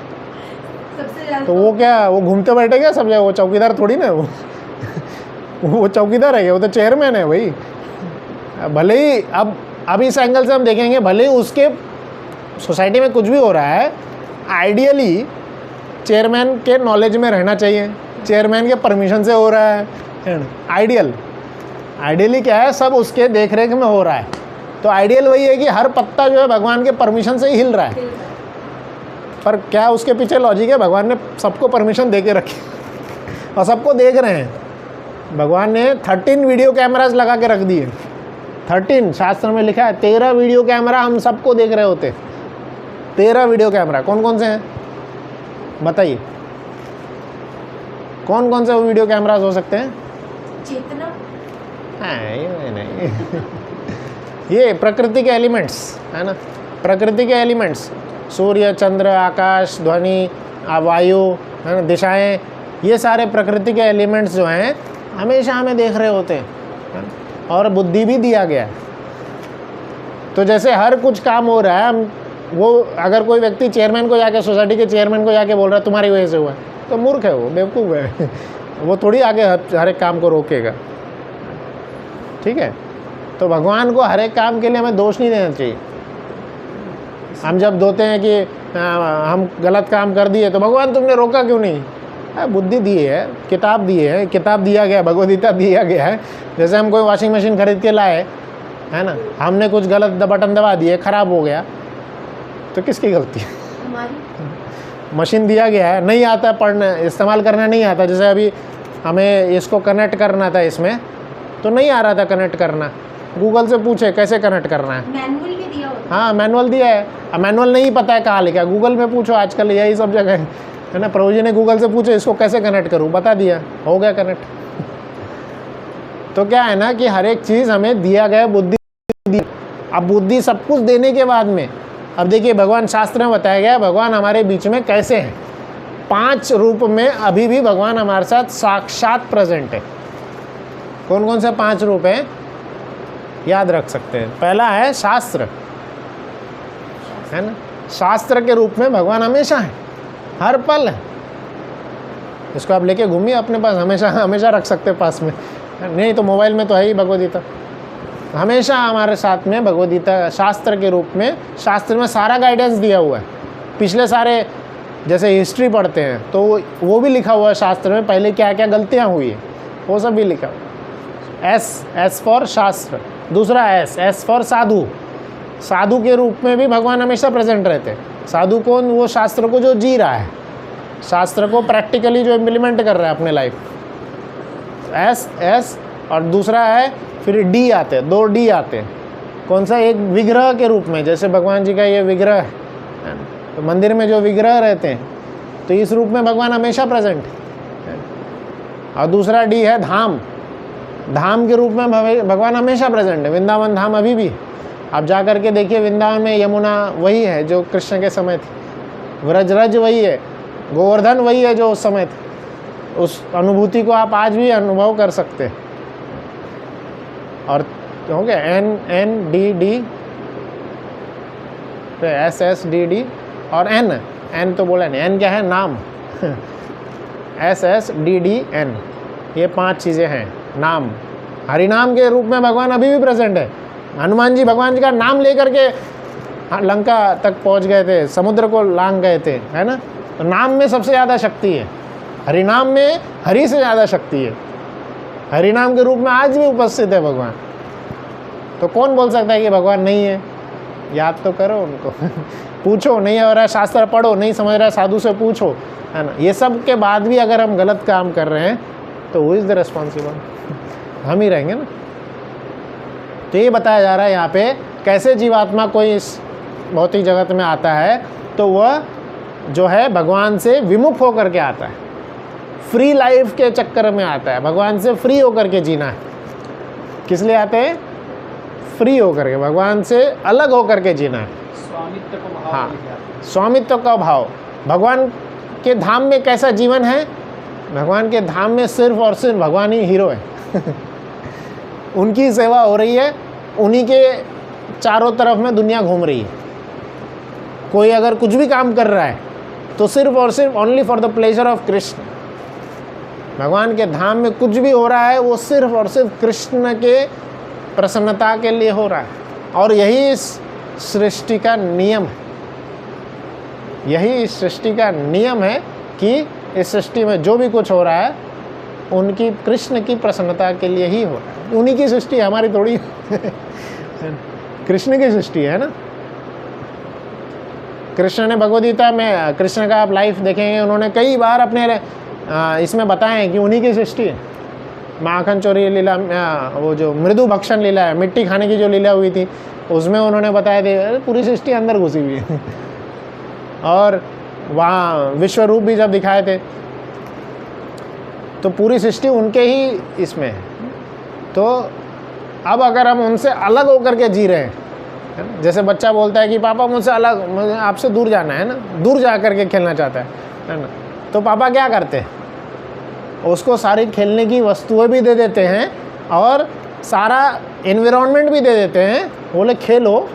तो वो क्या, वो घूमते बैठे क्या सब जगह, वो चौकीदार थोड़ी ना वो चौकीदार है, वो तो चेयरमैन है भाई। भले ही अब इस एंगल से हम देखेंगे, भले ही उसके सोसाइटी में कुछ भी हो रहा है, आइडियली चेयरमैन के नॉलेज में रहना चाहिए, चेयरमैन के परमिशन से हो रहा है, आइडियली क्या है, सब उसके देख रेख में हो रहा है। तो आइडियल वही है कि हर पत्ता जो है भगवान के परमिशन से ही हिल रहा है, पर क्या उसके पीछे लॉजिक है, भगवान ने सबको परमिशन दे के रखी और सबको देख रहे हैं। भगवान ने 13 वीडियो कैमराज लगा के रख दिए, 13 शास्त्र में लिखा है, 13 वीडियो कैमरा हम सबको देख रहे होते। 13 वीडियो कैमरा कौन कौन से हैं बताइए, कौन कौन से वीडियो कैमराज हो सकते हैं? चेतना नहीं ये प्रकृति के एलिमेंट्स है ना, प्रकृति के एलिमेंट्स, सूर्य, चंद्र, आकाश, ध्वनि, वायु, है ना, दिशाएं, ये सारे प्रकृति के एलिमेंट्स जो हैं हमेशा हमें देख रहे होते हैं। और बुद्धि भी दिया गया है। तो जैसे हर कुछ काम हो रहा है, हम वो अगर कोई व्यक्ति चेयरमैन को जाके, सोसाइटी के चेयरमैन को जाके बोल रहा है तुम्हारी वजह से हुआ है, तो मूर्ख है, वो बेवकूफ़ है। वो थोड़ी आगे हर एक काम को रोकेगा। ठीक है, तो भगवान को हर एक काम के लिए हमें दोष नहीं देना चाहिए। हम जब दोते हैं कि हम गलत काम कर दिए तो भगवान तुमने रोका क्यों नहीं? बुद्धि दी है, किताब दी है, किताब दिया गया, भगवद गीता दिया गया है। जैसे हम कोई वॉशिंग मशीन खरीद के लाए, है ना, हमने कुछ गलत बटन दबा दिए, ख़राब हो गया, तो किसकी गलती है? मशीन दिया गया है, नहीं आता पढ़ना, इस्तेमाल करना नहीं आता। जैसे अभी हमें इसको कनेक्ट करना था इसमें, तो नहीं आ रहा था कनेक्ट करना, गूगल से पूछे कैसे कनेक्ट करना है। मैनुअल भी दिया होता है। हाँ, मैनुअल दिया है। अब मैनुअल नहीं पता है कहाँ लिखा, गूगल में पूछो, आजकल यही सब जगह है ना। प्रभु जी ने गूगल से पूछे इसको कैसे कनेक्ट करूँ, बता दिया, हो गया कनेक्ट। तो क्या है ना कि हर एक चीज़ हमें दिया गया, बुद्धि दी। अब बुद्धि सब कुछ देने के बाद में, अब देखिए भगवान शास्त्र में बताया गया भगवान हमारे बीच में कैसे हैं। 5 रूप में अभी भी भगवान हमारे साथ साक्षात प्रेजेंट है। कौन कौन से 5 रूप हैं याद रख सकते हैं? पहला है शास्त्र, है ना। शास्त्र के रूप में भगवान हमेशा है, हर पल है। इसको आप लेके घूमिए अपने पास, हमेशा हमेशा रख सकते हैं पास में, नहीं तो मोबाइल में तो है ही भगवद गीता। हमेशा हमारे साथ में भगवद गीता शास्त्र के रूप में, शास्त्र में सारा गाइडेंस दिया हुआ है। पिछले सारे जैसे हिस्ट्री पढ़ते हैं तो वो भी लिखा हुआ है शास्त्र में, पहले क्या क्या गलतियाँ हुई है वो सब भी लिखा हुआ है। एस फॉर शास्त्र। दूसरा एस फॉर साधु। साधु के रूप में भी भगवान हमेशा प्रेजेंट रहते हैं। साधु कौन? वो शास्त्र को जो जी रहा है, शास्त्र को प्रैक्टिकली जो इम्प्लीमेंट कर रहा है अपने लाइफ। एस और दूसरा है फिर डी आते हैं, 2 डी आते हैं। कौन सा? एक विग्रह के रूप में, जैसे भगवान जी का ये विग्रह है, तो मंदिर में जो विग्रह रहते हैं, तो इस रूप में भगवान हमेशा प्रेजेंट है। और दूसरा डी है धाम। धाम के रूप में भगवान हमेशा प्रेजेंट है। वृंदावन धाम अभी भी, आप जा कर के देखिए, वृंदावन में यमुना वही है जो कृष्ण के समय थी, व्रजरज वही है, गोवर्धन वही है जो उस समय थी। उस अनुभूति को आप आज भी अनुभव कर सकते हैं। और हो गया एन डी डी, तो एस डी डी और एन तो बोला नहीं, एन क्या है? नाम। एस डी डी एन, ये 5 चीज़ें हैं। नाम, हरिनाम के रूप में भगवान अभी भी प्रेजेंट है। हनुमान जी भगवान जी का नाम लेकर के लंका तक पहुंच गए थे, समुद्र को लांग गए थे, है ना। तो नाम में सबसे ज़्यादा शक्ति है, हरिनाम में हरि से ज़्यादा शक्ति है। हरिनाम के रूप में आज भी उपस्थित है भगवान। तो कौन बोल सकता है कि भगवान नहीं है? याद तो करो उनको। पूछो, नहीं हो रहा है शास्त्र पढ़ो, नहीं समझ रहा है साधु से पूछो, है ना। ये सब के बाद भी अगर हम गलत काम कर रहे हैं तो हु इज़ द रिस्पॉन्सिबल? हम ही रहेंगे ना। तो ये बताया जा रहा है यहाँ पे कैसे जीवात्मा कोई इस भौतिक जगत में आता है तो वह जो है भगवान से विमुख होकर के आता है, फ्री लाइफ के चक्कर में आता है। भगवान से फ्री होकर के जीना है। किस लिए आते हैं? फ्री होकर के, भगवान से अलग होकर के जीना है। स्वामित्व का भाव। हाँ, स्वामित्व का भाव। भगवान के धाम में कैसा जीवन है? भगवान के धाम में सिर्फ और सिर्फ भगवान ही हीरो है। उनकी सेवा हो रही है, उन्हीं के चारों तरफ में दुनिया घूम रही है। कोई अगर कुछ भी काम कर रहा है तो सिर्फ और सिर्फ only for the pleasure of Krishna. भगवान के धाम में कुछ भी हो रहा है वो सिर्फ और सिर्फ कृष्ण के प्रसन्नता के लिए हो रहा है। और यही इस सृष्टि का नियम है। यही इस सृष्टि का नियम है कि इस सृष्टि में जो भी कुछ हो रहा है उनकी कृष्ण की प्रसन्नता के लिए ही हो रहा है। उन्हीं की सृष्टि, हमारी थोड़ी। कृष्ण की सृष्टि है ना। कृष्ण ने भगवद गीता में, कृष्ण का आप लाइफ देखेंगे, उन्होंने कई बार अपने इसमें बताया है कि उन्हीं की सृष्टि है। माखन चोरी लीला, वो जो मृदु भक्षण लीला है, मिट्टी खाने की जो लीला हुई थी, उसमें उन्होंने बताया थे पूरी सृष्टि अंदर घुसी हुई है। और वहाँ विश्व रूप भी जब दिखाए थे तो पूरी सृष्टि उनके ही इसमें है। तो अब अगर हम उनसे अलग होकर के जी रहे हैं, है ना, जैसे बच्चा बोलता है कि पापा मुझसे अलग, मुझे आपसे दूर जाना है ना, दूर जा कर के खेलना चाहता है ना, तो पापा क्या करते हैं? उसको सारी खेलने की वस्तुएं भी दे देते हैं और सारा एनवायरनमेंट भी दे देते हैं, बोले खेलो,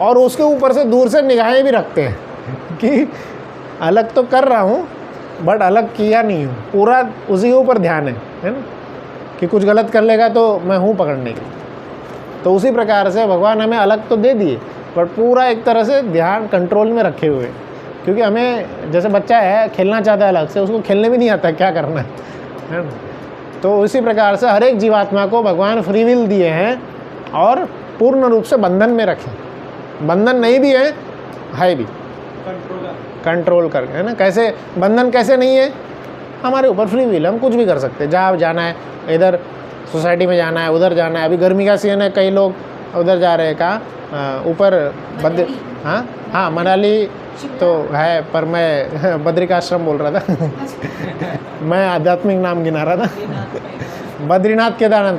और उसके ऊपर से दूर से निगाहें भी रखते हैं कि अलग तो कर रहा हूँ बट अलग किया नहीं हूँ, पूरा उसी के ऊपर ध्यान है ना, कि कुछ गलत कर लेगा तो मैं हूँ पकड़ने के। तो उसी प्रकार से भगवान हमें अलग तो दे दिए बट पूरा एक तरह से ध्यान कंट्रोल में रखे हुए, क्योंकि हमें जैसे बच्चा है खेलना चाहता है अलग से, उसको खेलने भी नहीं आता क्या करना है ना। तो उसी प्रकार से हर एक जीवात्मा को भगवान फ्री विल दिए हैं और पूर्ण रूप से बंधन में रखें। बंधन नहीं भी है भी कंट्रोल कर, है ना। कैसे बंधन कैसे नहीं है, हमारे ऊपर फ्री विल, हम कुछ भी कर सकते हैं। जहाँ जाना है, इधर सोसाइटी में जाना है, उधर जाना है। अभी गर्मी का सीजन है, कई लोग उधर जा रहे हैं, कहाँ ऊपर हाँ मनाली तो है, पर मैं बद्रिकाश्रम बोल रहा था मैं आध्यात्मिक नाम गिना रहा था बद्रीनाथ,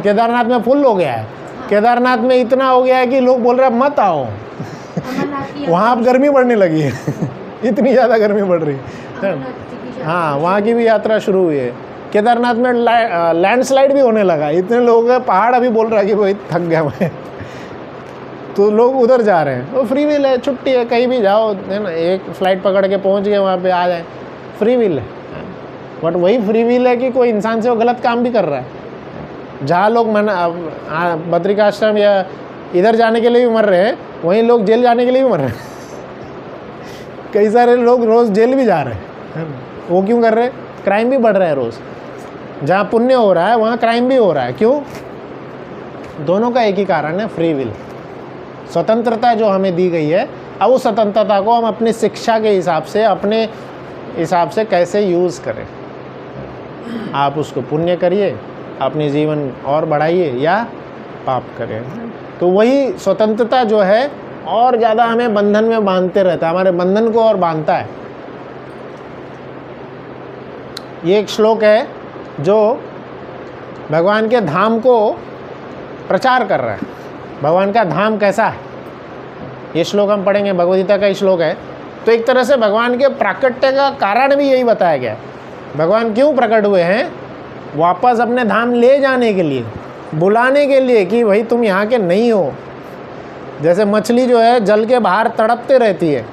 केदारनाथ में फुल हो गया है। केदारनाथ में इतना हो गया है कि लोग बोल रहे हैं मत आओ वहाँ अब गर्मी बढ़ने लगी है इतनी ज़्यादा गर्मी बढ़ रही है। हाँ, वहाँ की भी यात्रा शुरू हुई है। केदारनाथ में लैंडस्लाइड भी होने लगा, इतने लोग हैं, पहाड़ अभी बोल रहा है कि भाई थक गया मैं तो लोग उधर जा रहे हैं। वो फ्री विल है, छुट्टी है, कहीं भी जाओ, है ना। एक फ़्लाइट पकड़ के पहुँच गए वहाँ पे, आ जाए, फ्री विल है। बट वही फ्री विल है कि कोई इंसान से वो गलत काम भी कर रहा है। जहाँ लोग बद्रिकाश्रम या इधर जाने के लिए भी मर रहे हैं, वहीं लोग जेल जाने के लिए भी मर रहे हैं कई सारे लोग रोज़ जेल भी जा रहे हैं। वो क्यों कर रहे हैं? क्राइम भी बढ़ रहा है रोज़। जहाँ पुण्य हो रहा है वहाँ क्राइम भी हो रहा है। क्यों? दोनों का एक ही कारण है, फ्री विल, स्वतंत्रता जो हमें दी गई है। अब उस स्वतंत्रता को हम अपनी शिक्षा के हिसाब से, अपने हिसाब से कैसे यूज़ करें। आप उसको पुण्य करिए, अपनी जीवन और बढ़ाइए, या पाप करें। तो वही स्वतंत्रता जो है और ज़्यादा हमें बंधन में बांधते रहता है, हमारे बंधन को और बांधता है। ये एक श्लोक है जो भगवान के धाम को प्रचार कर रहा है। भगवान का धाम कैसा है, ये श्लोक हम पढ़ेंगे, भगवद गीता का ही श्लोक है। तो एक तरह से भगवान के प्राकट्य का कारण भी यही बताया गया है। भगवान क्यों प्रकट हुए हैं? वापस अपने धाम ले जाने के लिए, बुलाने के लिए कि भाई तुम यहाँ के नहीं हो। जैसे मछली जो है जल के बाहर तड़पते रहती है,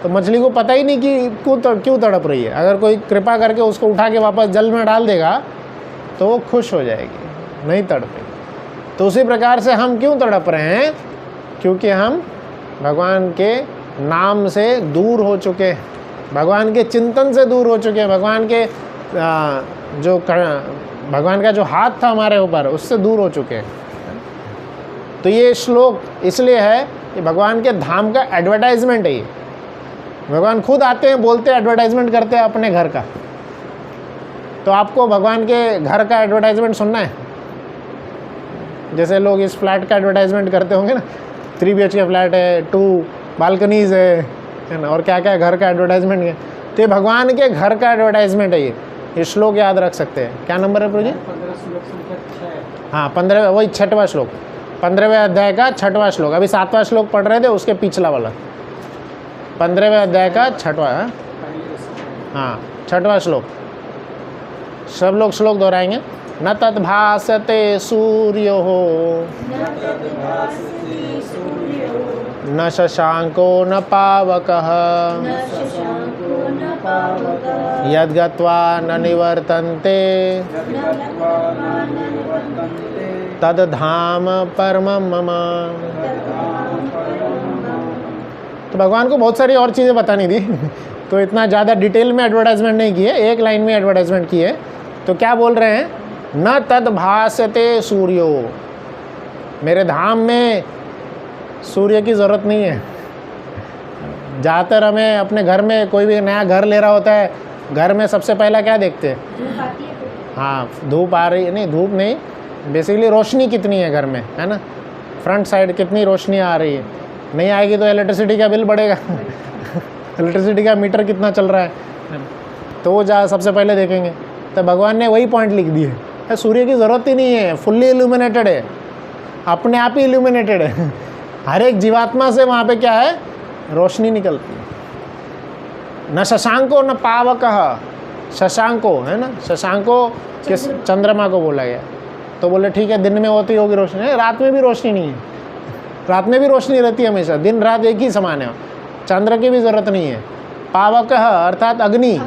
तो मछली को पता ही नहीं कि क्यों तड़प रही है। अगर कोई कृपा करके उसको उठा के वापस जल में डाल देगा तो वो खुश हो जाएगी, नहीं तड़पेगी। तो उसी प्रकार से हम क्यों तड़प रहे हैं? क्योंकि हम भगवान के नाम से दूर हो चुके हैं, भगवान के चिंतन से दूर हो चुके हैं, भगवान का जो हाथ था हमारे ऊपर उससे दूर हो चुके हैं। तो ये श्लोक इसलिए है कि भगवान के धाम का एडवर्टाइजमेंट है ये। भगवान खुद आते हैं, बोलते हैं, एडवर्टाइजमेंट करते हैं अपने घर का। तो आपको भगवान के घर का एडवर्टाइजमेंट सुनना है? जैसे लोग इस फ्लैट का एडवर्टाइजमेंट करते होंगे ना, 3 BHK फ्लैट है, 2 बालकनीज़ है ना, और क्या क्या घर का एडवर्टाइजमेंट है। तो ये भगवान के घर का एडवर्टाइजमेंट है ये श्लोक याद रख सकते हैं। क्या नंबर है प्रभु जी? 15 हाँ 15, वही 6वां श्लोक, 15वें अध्याय का 6वां श्लोक। अभी 7वां श्लोक पढ़ रहे थे, उसके पिछला वाला 15वें अध्याय का 6वां, हाँ 6वां श्लोक। सब लोग श्लोक दोहराएंगे। न तद्भासते सूर्यो न शशांको न पावकः यद्गत्वा न निवर्तन्ते तद्धाम परमं मम। तो भगवान को बहुत सारी और चीज़ें बतानी थी तो इतना ज़्यादा डिटेल में एडवर्टाइजमेंट नहीं किए, एक लाइन में एडवर्टाइजमेंट किए। तो क्या बोल रहे हैं? न तद्भासते सूर्यो, मेरे धाम में सूर्य की ज़रूरत नहीं है। ज़्यादातर हमें अपने घर में, कोई भी नया घर ले रहा होता है, घर में सबसे पहला क्या देखते हैं? हाँ, धूप आ रही है, नहीं धूप नहीं, बेसिकली रोशनी कितनी है घर में, है ना। फ्रंट साइड कितनी रोशनी आ रही है। नहीं आएगी तो इलेक्ट्रिसिटी का बिल बढ़ेगा इलेक्ट्रिसिटी का मीटर कितना चल रहा है, तो वो सबसे पहले देखेंगे। तो भगवान ने वही पॉइंट लिख दिए, सूर्य की ज़रूरत ही नहीं है, फुल्ली इल्यूमिनेटेड है, अपने आप ही इल्यूमिनेटेड है। हर एक जीवात्मा से वहाँ पे क्या है? रोशनी निकलती है। न शशांको न पावकः, शशांको है ना, शशांको किस? चंद्रमा को बोला गया। तो बोले ठीक है, दिन में होती होगी रोशनी, रात में भी रोशनी नहीं है, रात में भी रोशनी रहती है हमेशा, दिन रात एक ही समान है, चंद्र की भी ज़रूरत नहीं है। पावक अर्थात अग्नि,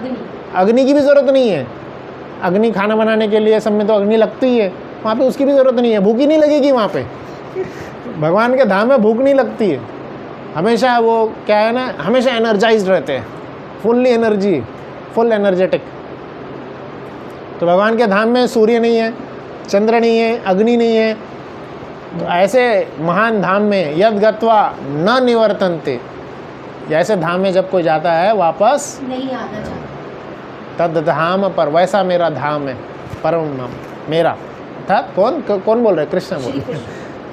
अग्नि की भी ज़रूरत नहीं है, अग्नि खाना बनाने के लिए सब में तो अग्नि लगती ही है, वहाँ पे उसकी भी ज़रूरत नहीं है, भूख ही नहीं लगेगी वहाँ पे। भगवान के धाम में भूख नहीं लगती है, हमेशा वो क्या है ना, हमेशा एनर्जाइज्ड रहते हैं, फुल्ली एनर्जी, फुल एनर्जेटिक। तो भगवान के धाम में सूर्य नहीं है, चंद्र नहीं है, अग्नि नहीं है, तो ऐसे महान धाम में यद गत्वा न निवर्तन्ते, ऐसे धाम में जब कोई जाता है वापस नहीं आना चाहता, तद धाम पर, वैसा मेरा धाम है, परम धाम मेरा था। कौन बोल रहे? कृष्ण बोल रहे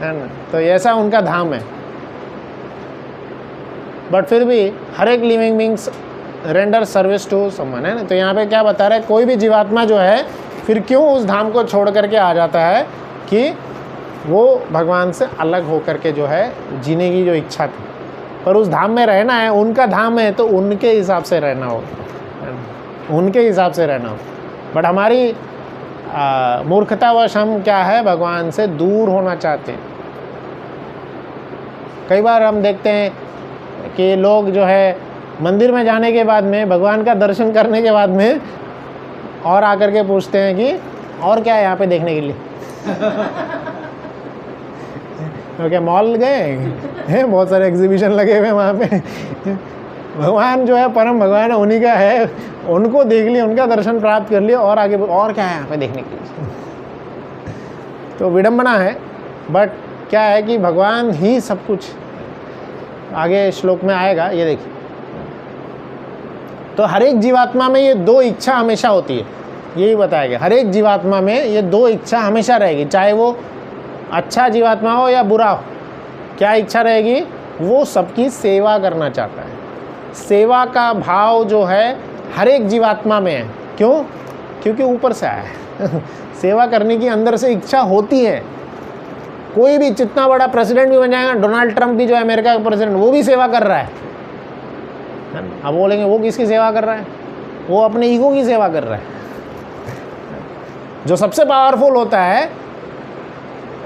है ना। तो ऐसा उनका धाम है। बट फिर भी हर एक living beings render service to someone, है ना। तो यहाँ पे क्या बता रहे हैं, कोई भी जीवात्मा जो है फिर क्यों उस धाम को छोड़ करके आ जाता है कि वो भगवान से अलग होकर के जो है जीने की जो इच्छा थी, पर उस धाम में रहना है, उनका धाम है तो उनके हिसाब से रहना होगा, उनके हिसाब से रहना हो। बट हमारी मूर्खतावश हम क्या है, भगवान से दूर होना चाहते हैं। कई बार हम देखते हैं कि लोग जो है मंदिर में जाने के बाद में, भगवान का दर्शन करने के बाद में और आकर के पूछते हैं कि और क्या है यहाँ पे देखने के लिए। तो क्या मॉल गए हैं, बहुत सारे एग्जीबिशन लगे हुए हैं वहाँ पे। भगवान जो है परम भगवान है, उन्हीं का है, उनको देख लिया, उनका दर्शन प्राप्त कर लिया, और आगे और क्या है यहाँ पे देखने के लिए। तो विडंबना है, बट क्या है कि भगवान ही सब कुछ, आगे श्लोक में आएगा ये देखिए। तो हर एक जीवात्मा में ये दो इच्छा हमेशा होती है, यही बताया गया। हर एक जीवात्मा में ये दो इच्छा हमेशा रहेगी, चाहे वो अच्छा जीवात्मा हो या बुरा हो। क्या इच्छा रहेगी? वो सबकी सेवा करना चाहता है। सेवा का भाव जो है हर एक जीवात्मा में है। क्यों? क्योंकि ऊपर से आया है। सेवा करने की अंदर से इच्छा होती है। कोई भी जितना बड़ा प्रेसिडेंट भी बन जाएगा, डोनाल्ड ट्रंप भी जो है अमेरिका का प्रेसिडेंट, वो भी सेवा कर रहा है। अब बोलेंगे वो किसकी सेवा कर रहा है? वो अपने ईगो की सेवा कर रहा है। जो सबसे पावरफुल होता है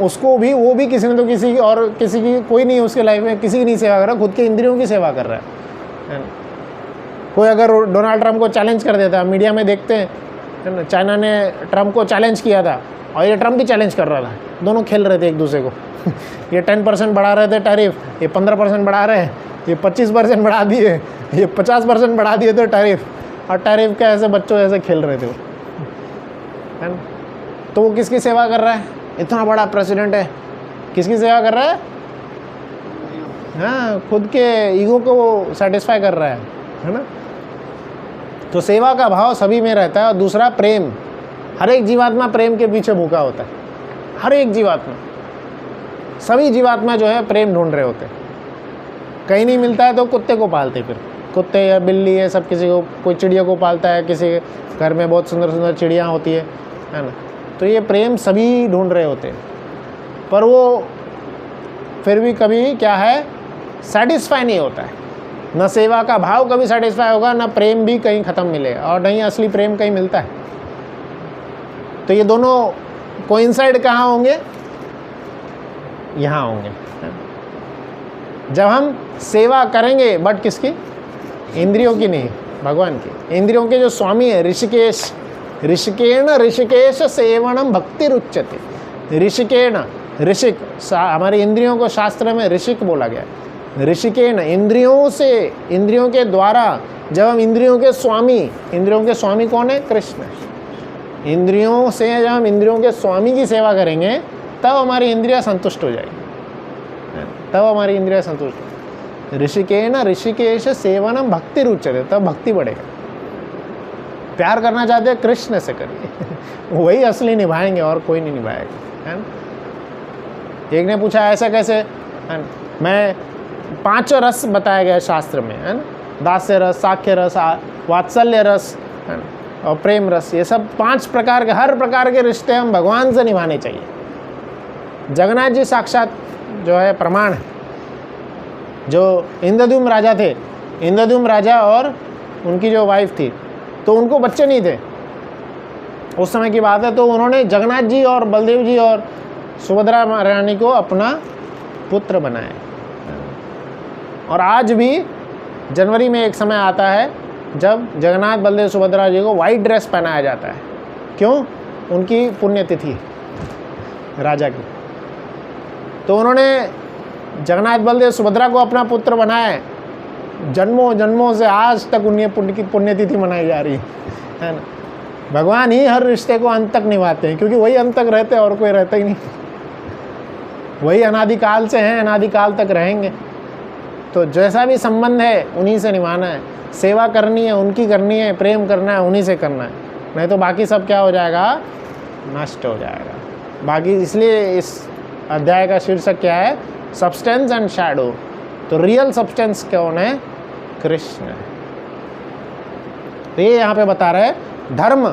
उसको भी, वो भी किसी ने तो किसी की, और किसी की कोई नहीं उसके लाइफ में किसी की नहीं सेवा कर रहा, खुद के इंद्रियों की सेवा कर रहा है। कोई अगर डोनाल्ड ट्रंप को चैलेंज कर देता, मीडिया में देखते हैं, है ना, चाइना ने ट्रंप को चैलेंज किया था और ये ट्रंप भी चैलेंज कर रहा था, दोनों खेल रहे थे एक दूसरे को। ये 10% बढ़ा रहे थे टैरिफ, ये 15% बढ़ा रहे हैं, ये 25% बढ़ा दिए, ये 50% बढ़ा दिए थे टैरिफ, और टैरिफ के ऐसे बच्चों ऐसे खेल रहे थे वो, है ना। तो वो किसकी सेवा कर रहा है? इतना बड़ा प्रेसिडेंट है, किसकी सेवा कर रहा है? हाँ, खुद के ईगो को वो सेटिस्फाई कर रहा है ना। तो सेवा का भाव सभी में रहता है। और दूसरा प्रेम, हर एक जीवात्मा प्रेम के पीछे भूखा होता है। हर एक जीवात्मा, सभी जीवात्मा जो है प्रेम ढूंढ रहे होते हैं। कहीं नहीं मिलता है तो कुत्ते को पालते, फिर कुत्ते या बिल्ली है सब, किसी को, कोई चिड़िया को पालता है, किसी के घर में बहुत सुंदर सुंदर चिड़िया होती है ना। तो ये प्रेम सभी ढूंढ रहे होते हैं, पर वो फिर भी कभी क्या है, सेटिस्फाई नहीं होता है। न सेवा का भाव कभी सेटिस्फाई होगा, न प्रेम भी कहीं ख़त्म मिलेगा, और नहीं असली प्रेम कहीं मिलता है। तो ये दोनों कोइंसाइड कहाँ होंगे? यहाँ होंगे। जब हम सेवा करेंगे, बट किसकी? इंद्रियों की नहीं, भगवान की। इंद्रियों के जो स्वामी है ऋषिकेश, ऋषिकेण ऋषिकेश सेवनम भक्ति रुच्यते। ऋषिकेण, ऋषिक, हमारी इंद्रियों को शास्त्र में ऋषिक बोला गया है। ऋषिकेण, इंद्रियों से, इंद्रियों के द्वारा जब हम इंद्रियों के स्वामी, इंद्रियों के स्वामी कौन है? कृष्ण। इंद्रियों से जब हम इंद्रियों के स्वामी की सेवा करेंगे, तब हमारी इंद्रियां संतुष्ट हो जाएगी, तब हमारी इंद्रियां संतुष्ट। ऋषिकेण ऋषिकेश सेवनम भक्ति रुच्यते, तब भक्ति बढ़ेगा। प्यार करना चाहते हैं कृष्ण से करिए, वही असली निभाएंगे और कोई नहीं निभाएगा, है ना। एक ने पूछा ऐसा कैसे, है ना। मैं 5 रस बताया गया शास्त्र में, है ना। दास्य रस, साख्य रस, वात्सल्य रस, है ना, और प्रेम रस। ये सब 5 प्रकार के, हर प्रकार के रिश्ते हम भगवान से निभाने चाहिए। जगन्नाथ जी साक्षात जो है प्रमाण है। जो इंद्रद्युम्न राजा थे, इंद्रद्युम्न राजा और उनकी जो वाइफ थी, तो उनको बच्चे नहीं थे, उस समय की बात है। तो उन्होंने जगन्नाथ जी और बलदेव जी और सुभद्रा रानी को अपना पुत्र बनाया। और आज भी जनवरी में एक समय आता है जब जगन्नाथ बलदेव सुभद्रा जी को वाइट ड्रेस पहनाया जाता है। क्यों? उनकी पुण्यतिथि है राजा की। तो उन्होंने जगन्नाथ बलदेव सुभद्रा को अपना पुत्र बनाया है। जन्मों जन्मों से आज तक उन्हें पुण्यतिथि मनाई जा रही है ना। भगवान ही हर रिश्ते को अंत तक निभाते हैं, क्योंकि वही अंत तक रहते हैं और कोई रहता ही नहीं। वही अनादिकाल से हैं, अनादिकाल तक रहेंगे। तो जैसा भी संबंध है उन्हीं से निभाना है, सेवा करनी है उनकी करनी है, प्रेम करना है उन्हीं से करना है, नहीं तो बाकी सब क्या हो जाएगा? नष्ट हो जाएगा। बाकी इसलिए इस अध्याय का शीर्षक क्या है? Substance and shadow. तो रियल सब्सटेंस कौन है? कृष्ण। तो ये यहाँ पे बता रहे हैं धर्म,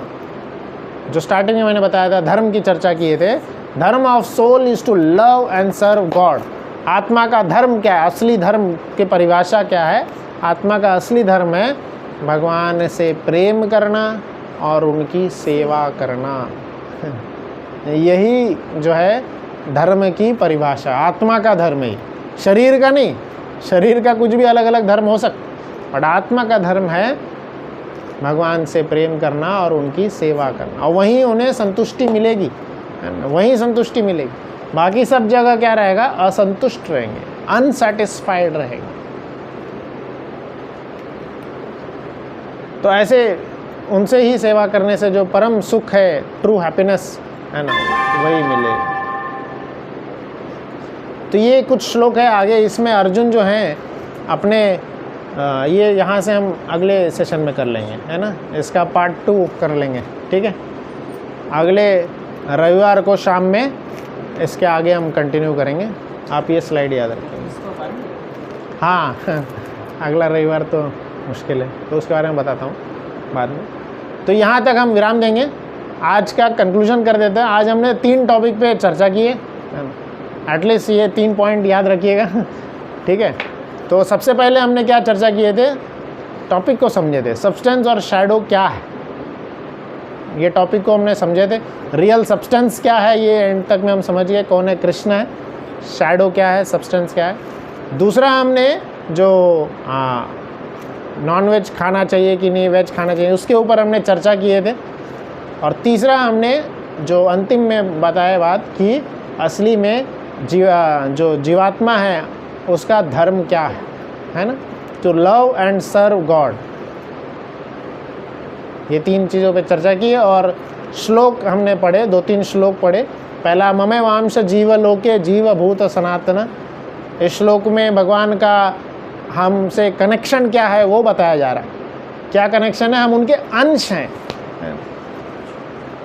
जो स्टार्टिंग में मैंने बताया था, धर्म की चर्चा किए थे। Dharma of soul is to love and serve God. आत्मा का धर्म क्या है? असली धर्म की परिभाषा क्या है? आत्मा का असली धर्म है भगवान से प्रेम करना और उनकी सेवा करना। यही जो है धर्म की परिभाषा, आत्मा का धर्म ही, शरीर का नहीं। शरीर का कुछ भी अलग अलग धर्म हो सकता, बट आत्मा का धर्म है भगवान से प्रेम करना और उनकी सेवा करना, और वहीं उन्हें संतुष्टि मिलेगी, वहीं संतुष्टि मिलेगी। बाकी सब जगह क्या रहेगा? असंतुष्ट रहेंगे, अनसेटिस्फाइड रहेंगे। तो ऐसे उनसे ही सेवा करने से जो परम सुख है, ट्रू हैप्पीनेस है ना, वही मिलेगा। तो ये कुछ श्लोक है आगे, इसमें अर्जुन जो हैं अपने ये यहाँ से हम अगले सेशन में कर लेंगे, है ना। इसका पार्ट 2 कर लेंगे, ठीक है। अगले रविवार को शाम में इसके आगे हम कंटिन्यू करेंगे। आप ये स्लाइड याद रखेंगे। हाँ अगला रविवार तो मुश्किल है, तो उसके बारे में बताता हूँ बाद में। तो यहाँ तक हम विराम देंगे, आज का कंक्लूजन कर देते हैं। आज हमने 3 टॉपिक पे चर्चा की है, एटलीस्ट ये 3 पॉइंट याद रखिएगा, ठीक है। तो सबसे पहले हमने क्या चर्चा किए थे? टॉपिक को समझे थे, सब्सटेंस और शैडो क्या है, ये टॉपिक को हमने समझे थे। रियल सब्सटेंस क्या है ये एंड तक में हम समझ गए, कौन है? कृष्ण है। शैडो क्या है? सब्सटेंस क्या है? दूसरा हमने जो नॉन वेज खाना चाहिए कि नहीं, वेज खाना चाहिए, उसके ऊपर हमने चर्चा किए थे। और तीसरा हमने जो अंतिम में बताया बात कि असली में जो जीवात्मा है उसका धर्म क्या है ना, to love and serve God. ये 3 चीज़ों पे चर्चा की है। और श्लोक हमने पढ़े, 2-3 श्लोक पढ़े। पहला ममे वांश जीव लोके जीव भूत सनातन। इस श्लोक में भगवान का हमसे कनेक्शन क्या है वो बताया जा रहा है। क्या कनेक्शन है? हम उनके अंश हैं।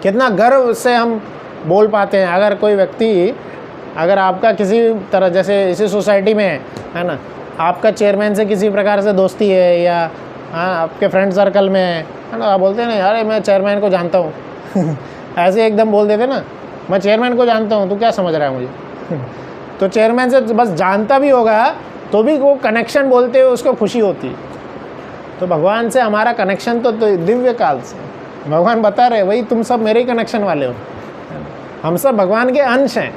कितना गर्व से हम बोल पाते हैं। अगर कोई व्यक्ति, अगर आपका किसी तरह, जैसे इसी सोसाइटी में है ना, आपका चेयरमैन से किसी प्रकार से दोस्ती है या आपके फ्रेंड सर्कल में है ना, आप बोलते हैं ना, अरे मैं चेयरमैन को जानता हूँ ऐसे एकदम बोल देते ना, मैं चेयरमैन को जानता हूँ, तू क्या समझ रहा है मुझे तो चेयरमैन से बस जानता भी होगा तो भी वो कनेक्शन बोलते हुए उसको खुशी होती। तो भगवान से हमारा कनेक्शन तो दिव्य काल से, भगवान बता रहे वही तुम सब मेरे ही कनेक्शन वाले हो, हम सब भगवान के अंश हैं।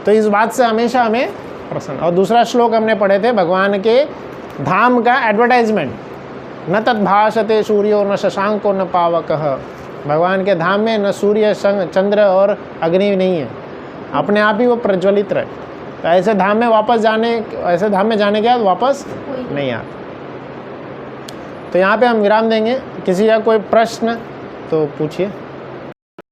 तो इस बात से हमेशा हमें प्रसन्न। और दूसरा श्लोक हमने पढ़े थे भगवान के धाम का एडवर्टाइजमेंट, न तद्भाषते सूर्यो न शशांको न पावकः। भगवान के धाम में न सूर्य चंद्र और अग्नि नहीं है, अपने आप ही वो प्रज्वलित रहे। तो ऐसे धाम में ऐसे धाम में जाने के बाद वापस नहीं आता। तो यहाँ पे हम विराम देंगे। किसी का कोई प्रश्न तो पूछिए।